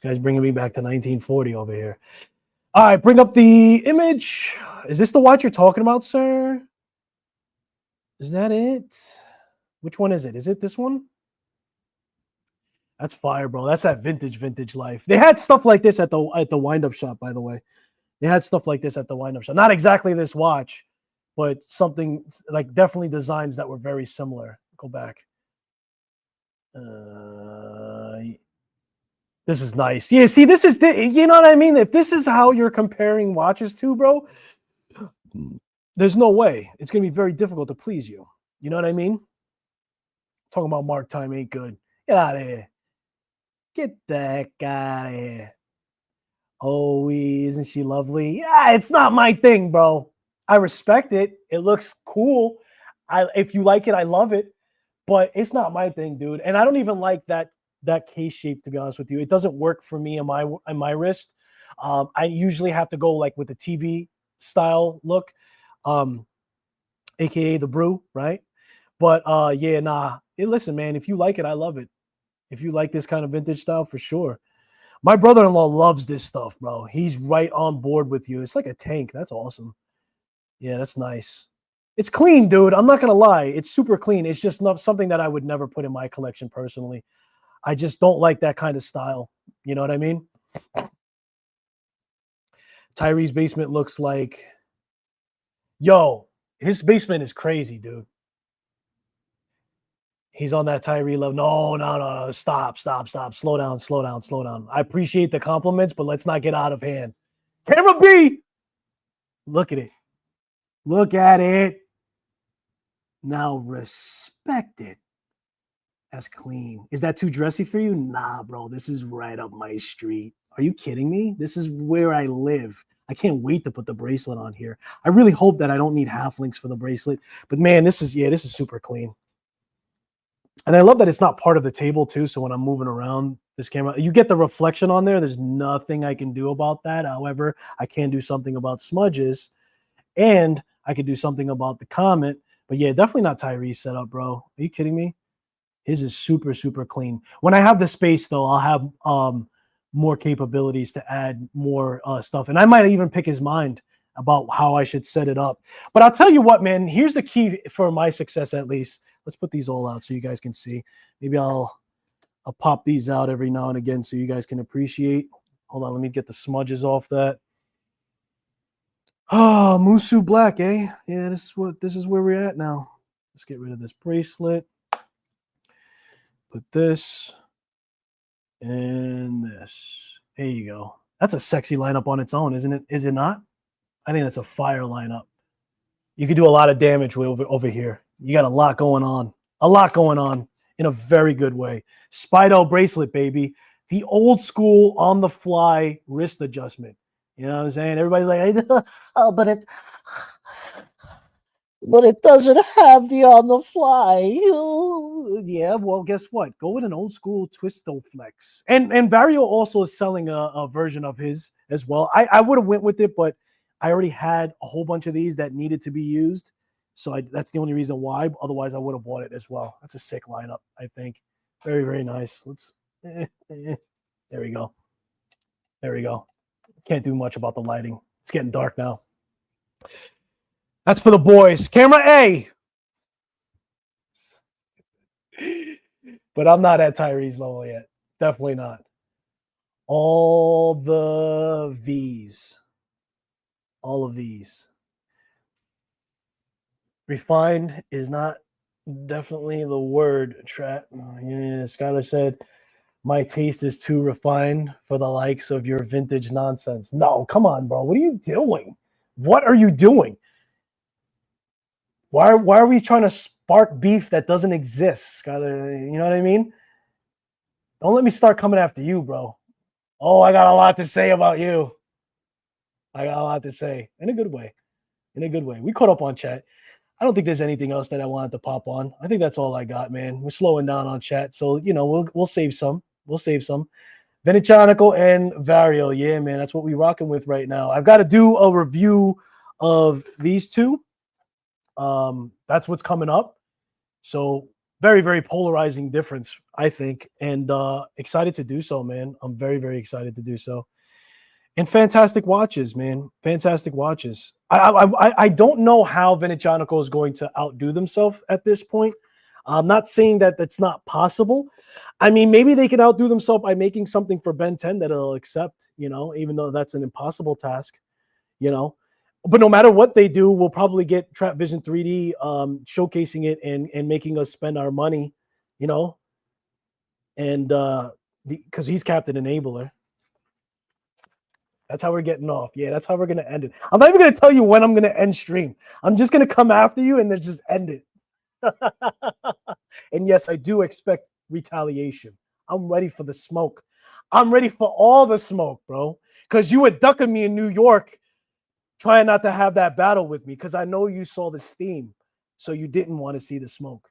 guy's bringing me back to 1940 over here. All right, bring up the image. Is this the watch you're talking about, sir? Is that it? Which one is it? Is it this one? That's fire, bro. That's that vintage life. They had stuff like this at the wind-up shop, by the way. They had stuff like this at the wind-up shop. Not exactly this watch, but something like definitely designs that were very similar. Go back. This is nice. Yeah, see, this is you know what I mean? If this is how you're comparing watches to, bro, there's no way. It's going to be very difficult to please you. You know what I mean? Talking about mark time ain't good. Get out of here. Get the heck out of here. Oh, isn't she lovely? Yeah, it's not my thing, bro. I respect it. It looks cool. If you like it, I love it. But it's not my thing, dude. And I don't even like that case shape, to be honest with you. It doesn't work for me on my wrist. I usually have to go like with the TV style look, aka the brew, right? But yeah, nah. Hey, listen, man, if you like it, I love it. If you like this kind of vintage style, for sure. My brother-in-law loves this stuff, bro. He's right on board with you. It's like a tank. That's awesome. Yeah, that's nice. It's clean, dude. I'm not going to lie. It's super clean. It's just not something that I would never put in my collection personally. I just don't like that kind of style. You know what I mean? Tyree's basement looks like, yo, his basement is crazy, dude. He's on that Tyree level. No. Stop. Slow down. I appreciate the compliments, but let's not get out of hand. Camera B. Look at it. Look at it. Now respect it. That's clean. Is that too dressy for you? Nah, bro. This is right up my street. Are you kidding me? This is where I live. I can't wait to put the bracelet on here. I really hope that I don't need half links for the bracelet. But man, this is super clean. And I love that it's not part of the table too. So when I'm moving around this camera, you get the reflection on there. There's nothing I can do about that. However, I can do something about smudges, and I could do something about the comment. But yeah, definitely not Tyree's setup, bro. Are you kidding me? His is super clean. When I have the space, though, I'll have more capabilities to add more stuff. And I might even pick his mind about how I should set it up. But I'll tell you what, man, here's the key for my success, at least. Let's put these all out so you guys can see. Maybe I'll pop these out every now and again so you guys can appreciate. Hold on, let me get the smudges off that. Oh, Musu Black, eh? Yeah, this is where we're at now. Let's get rid of this bracelet. Put this and this. There you go. That's a sexy lineup on its own, isn't it? Is it not? I think that's a fire lineup. You could do a lot of damage over here. You got a lot going on. A lot going on in a very good way. Spido bracelet, baby. The old school on-the-fly wrist adjustment. You know what I'm saying? Everybody's like, oh, but it doesn't have the on-the-fly. Yeah, well, guess what? Go with an old-school Twistoflex. And Vario also is selling a version of his as well. I would have went with it, but I already had a whole bunch of these that needed to be used. So that's the only reason why. Otherwise, I would have bought it as well. That's a sick lineup, I think. Very, very nice. There we go. There we go. Can't do much about the lighting. It's getting dark now. That's for the boys. Camera A. But I'm not at Tyree's level yet. Definitely not. All the V's. All of these. Refined is not definitely the word. Yeah, Skylar said, my taste is too refined for the likes of your vintage nonsense. No, come on, bro. What are you doing? What are you doing? Why are we trying to spark beef that doesn't exist, Skylar? You know what I mean? Don't let me start coming after you, bro. Oh, I got a lot to say about you. I got a lot to say. In a good way. In a good way. We caught up on chat. I don't think there's anything else that I wanted to pop on. I think that's all I got, man. We're slowing down on chat. So, you know, we'll save some. We'll save some. Venezianico and Vario. Yeah, man. That's what we're rocking with right now. I've got to do a review of these two. That's what's coming up. So Very, very polarizing difference, I think, and excited to do so, man. I'm very, very excited to do so. And fantastic watches, man. Fantastic watches. I don't know how Venezianico is going to outdo themselves at this point. I'm not saying that that's not possible. I mean, maybe they can outdo themselves by making something for Ben 10 that it'll accept, even though that's an impossible task, you know. But no matter what they do, we'll probably get Trap Vision 3D showcasing it and making us spend our money, you know, and because he's Captain Enabler. That's how we're getting off. Yeah, that's how we're gonna end it. I'm not even gonna tell you when I'm gonna end stream. I'm just gonna come after you and then just end it. And yes, I do expect retaliation. I'm ready for the smoke. I'm ready for all the smoke, bro. Because you were ducking me in New York, trying not to have that battle with me. Because I know you saw the steam, so you didn't want to see the smoke.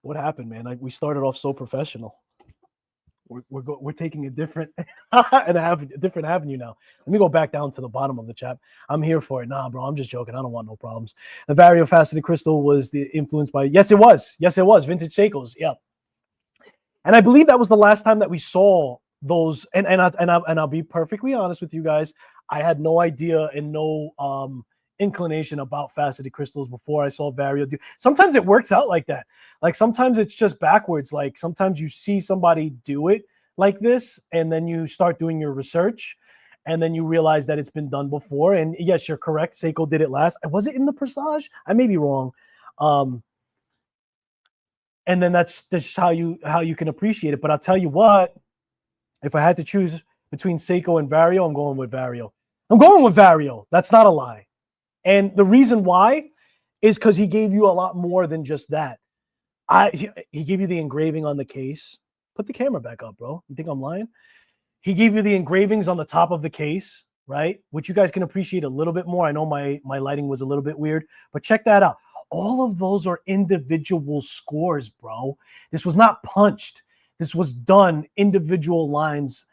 What happened, man? We started off so professional. We're taking a different different avenue now. Let me go back down to the bottom of the chat. I'm here for it. Nah, bro, I'm just joking. I don't want no problems. The Vario Faceted Crystal was influenced by yes, it was. Yes, it was. Vintage Seikos. Yeah. And I believe that was the last time that we saw those. And I'll be perfectly honest with you guys. I had no idea and no inclination about faceted crystals before I saw Vario do. Sometimes it works out like that. Like sometimes it's just backwards. Like sometimes you see somebody do it like this, and then you start doing your research, and then you realize that it's been done before. And yes, you're correct. Seiko did it last. Was it in the Presage? I may be wrong. And then that's just how you can appreciate it. But I'll tell you what, if I had to choose between Seiko and Vario, I'm going with Vario. I'm going with Vario. That's not a lie. And the reason why is because he gave you a lot more than just that. He gave you the engraving on the case. Put the camera back up, bro. You think I'm lying? He gave you the engravings on the top of the case, right? Which you guys can appreciate a little bit more. I know my lighting was a little bit weird, but check that out. All of those are individual scores, bro. This was not punched. This was done individual lines,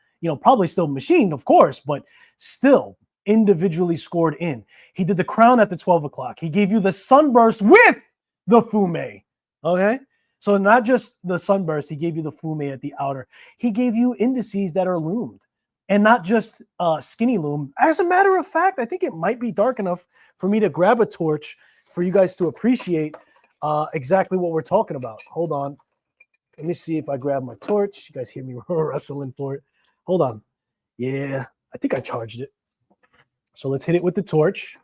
probably still machined, of course, but still individually scored in. He did the crown at the 12 o'clock. He gave you the sunburst with the fume. Okay. So not just the sunburst, he gave you the fume at the outer. He gave you indices that are loomed and not just skinny loom. As a matter of fact, I think it might be dark enough for me to grab a torch for you guys to appreciate exactly what we're talking about. Hold on. Let me see if I grab my torch. You guys hear me wrestling for it. Hold on. Yeah, I think I charged it. So let's hit it with the torch,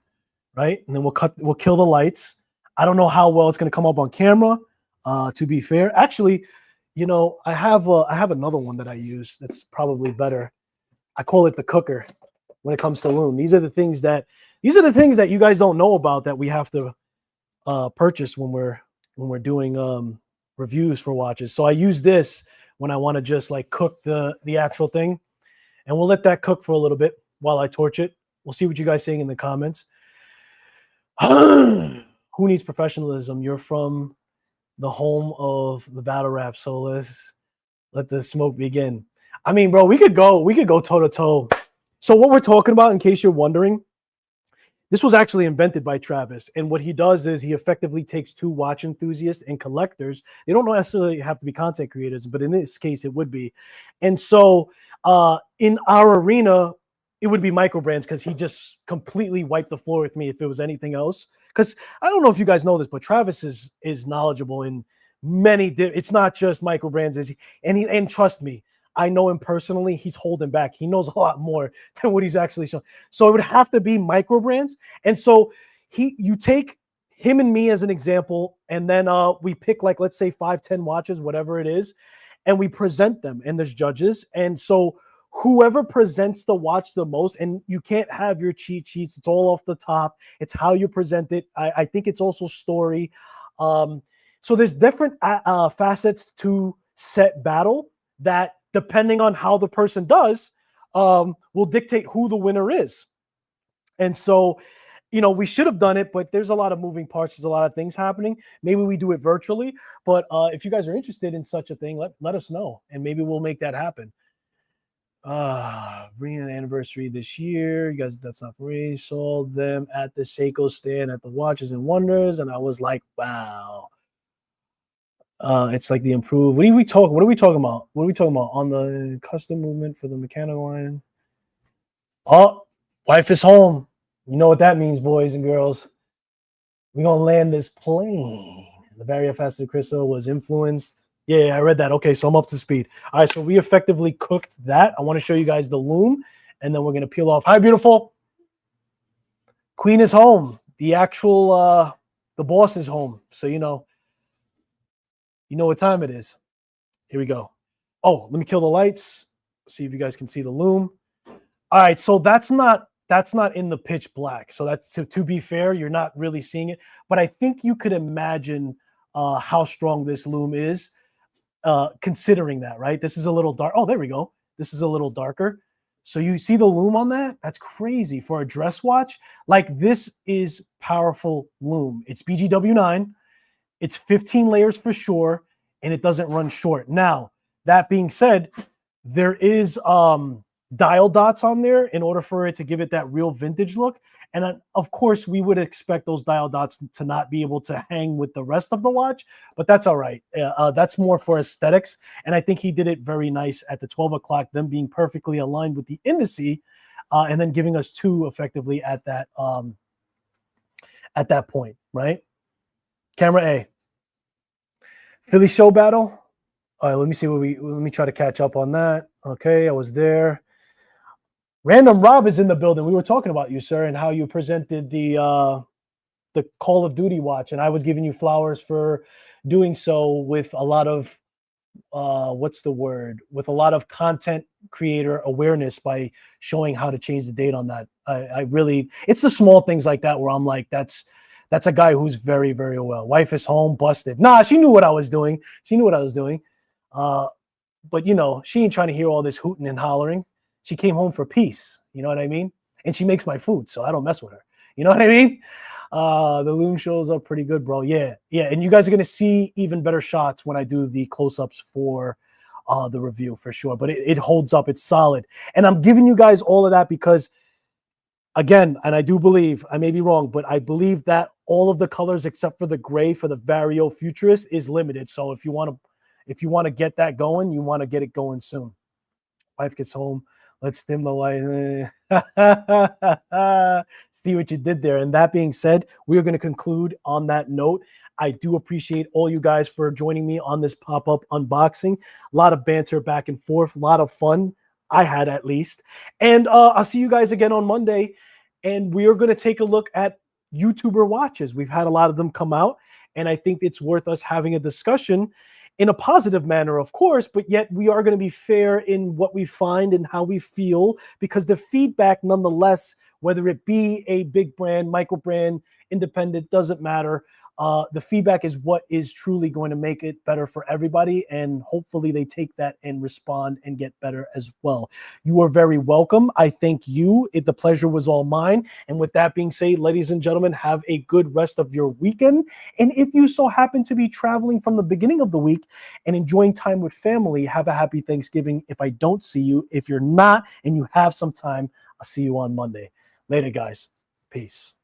right? And then we'll kill the lights. I don't know how well it's going to come up on camera, to be fair. Actually, I have another one that I use that's probably better. I call it the cooker when it comes to loom. These are the things that you guys don't know about that we have to purchase when we're doing reviews for watches. So I use this when I want to just like cook the actual thing, and we'll let that cook for a little bit while I torch it. We'll see what you guys saying in the comments. Who needs professionalism? You're from the home of the battle rap, so let's let the smoke begin. I mean, bro, we could go toe to toe. So what we're talking about, in case you're wondering, this was actually invented by Travis. And what he does is he effectively takes two watch enthusiasts and collectors. They don't necessarily have to be content creators, but in this case, it would be. And so in our arena, it would be micro brands because he just completely wiped the floor with me if it was anything else. Because I don't know if you guys know this, but Travis is knowledgeable in many. It's not just micro brands, and trust me, I know him personally. He's holding back. He knows a lot more than what he's actually showing. So it would have to be micro brands. And so you take him and me as an example, and then we pick like, let's say 5-10 watches, whatever it is, and we present them, and there's judges. And so whoever presents the watch the most, and you can't have your cheat sheets. It's all off the top. It's how you present it. I think it's also story. So there's different facets to set battle that, depending on how the person does, will dictate who the winner is. And so, we should have done it, but there's a lot of moving parts. There's a lot of things happening. Maybe we do it virtually, but if you guys are interested in such a thing, let us know, and maybe we'll make that happen. Reunion anniversary this year. You guys, that's not for me. Saw them at the Seiko stand at the Watches and Wonders, and I was like, wow. It's like the improved. What are we talking? What are we talking about? What are we talking about on the custom movement for the mechanical line? Oh, wife is home. You know what that means, boys and girls. We're gonna land this plane. The Varia Faster Crystal was influenced. Yeah, I read that. Okay, so I'm up to speed. All right, so we effectively cooked that. I want to show you guys the loom, and then we're gonna peel off. Hi, beautiful. Queen is home. The actual the boss is home. So you know what time it is. Here we go. Oh, let me kill the lights. See if you guys can see the loom. All right, so that's not in the pitch black. So that's to be fair, you're not really seeing it, but I think you could imagine how strong this loom is, considering that, right? This is a little dark. Oh, there we go. This is a little darker. So you see the loom on that? That's crazy for a dress watch. Like, this is powerful loom. It's BGW9. It's 15 layers for sure, and it doesn't run short. Now, that being said, there is dial dots on there in order for it to give it that real vintage look. And of course, we would expect those dial dots to not be able to hang with the rest of the watch, but that's all right. That's more for aesthetics. And I think he did it very nice at the 12 o'clock, them being perfectly aligned with the indice, and then giving us two effectively at that point, right? Camera A. Philly show battle. All right, let me try to catch up on that. Okay, I was there. Random Rob is in the building. We were talking about you, sir, and how you presented the Call of Duty watch, and I was giving you flowers for doing so with a lot of with a lot of content creator awareness by showing how to change the date on that. I really, it's the small things like that where I'm like, that's a guy who's very, very well. Wife is home, busted. Nah, she knew what I was doing. But you know, she ain't trying to hear all this hooting and hollering. She came home for peace. You know what I mean? And she makes my food, so I don't mess with her. You know what I mean? The loom shows up pretty good, bro. Yeah. And you guys are gonna see even better shots when I do the close-ups for the review for sure. But it holds up. It's solid. And I'm giving you guys all of that because, again, and I do believe, I may be wrong, but I believe that all of the colors except for the gray for the Vario Futurist is limited. So if you want to get that going, you want to get it going soon. Wife gets home. Let's dim the light. See what you did there. And that being said, we are going to conclude on that note. I do appreciate all you guys for joining me on this pop-up unboxing. A lot of banter back and forth, a lot of fun. I had, at least. And I'll see you guys again on Monday. And we are going to take a look at YouTuber watches. We've had a lot of them come out, and I think it's worth us having a discussion in a positive manner, of course, but yet we are going to be fair in what we find and how we feel, because the feedback, nonetheless, whether it be a big brand, micro brand, independent, doesn't matter. The feedback is what is truly going to make it better for everybody, and hopefully they take that and respond and get better as well. You are very welcome. I thank you. The pleasure was all mine. And with that being said, ladies and gentlemen, have a good rest of your weekend. And if you so happen to be traveling from the beginning of the week and enjoying time with family, have a happy Thanksgiving if I don't see you. If you're not and you have some time, I'll see you on Monday. Later, guys. Peace.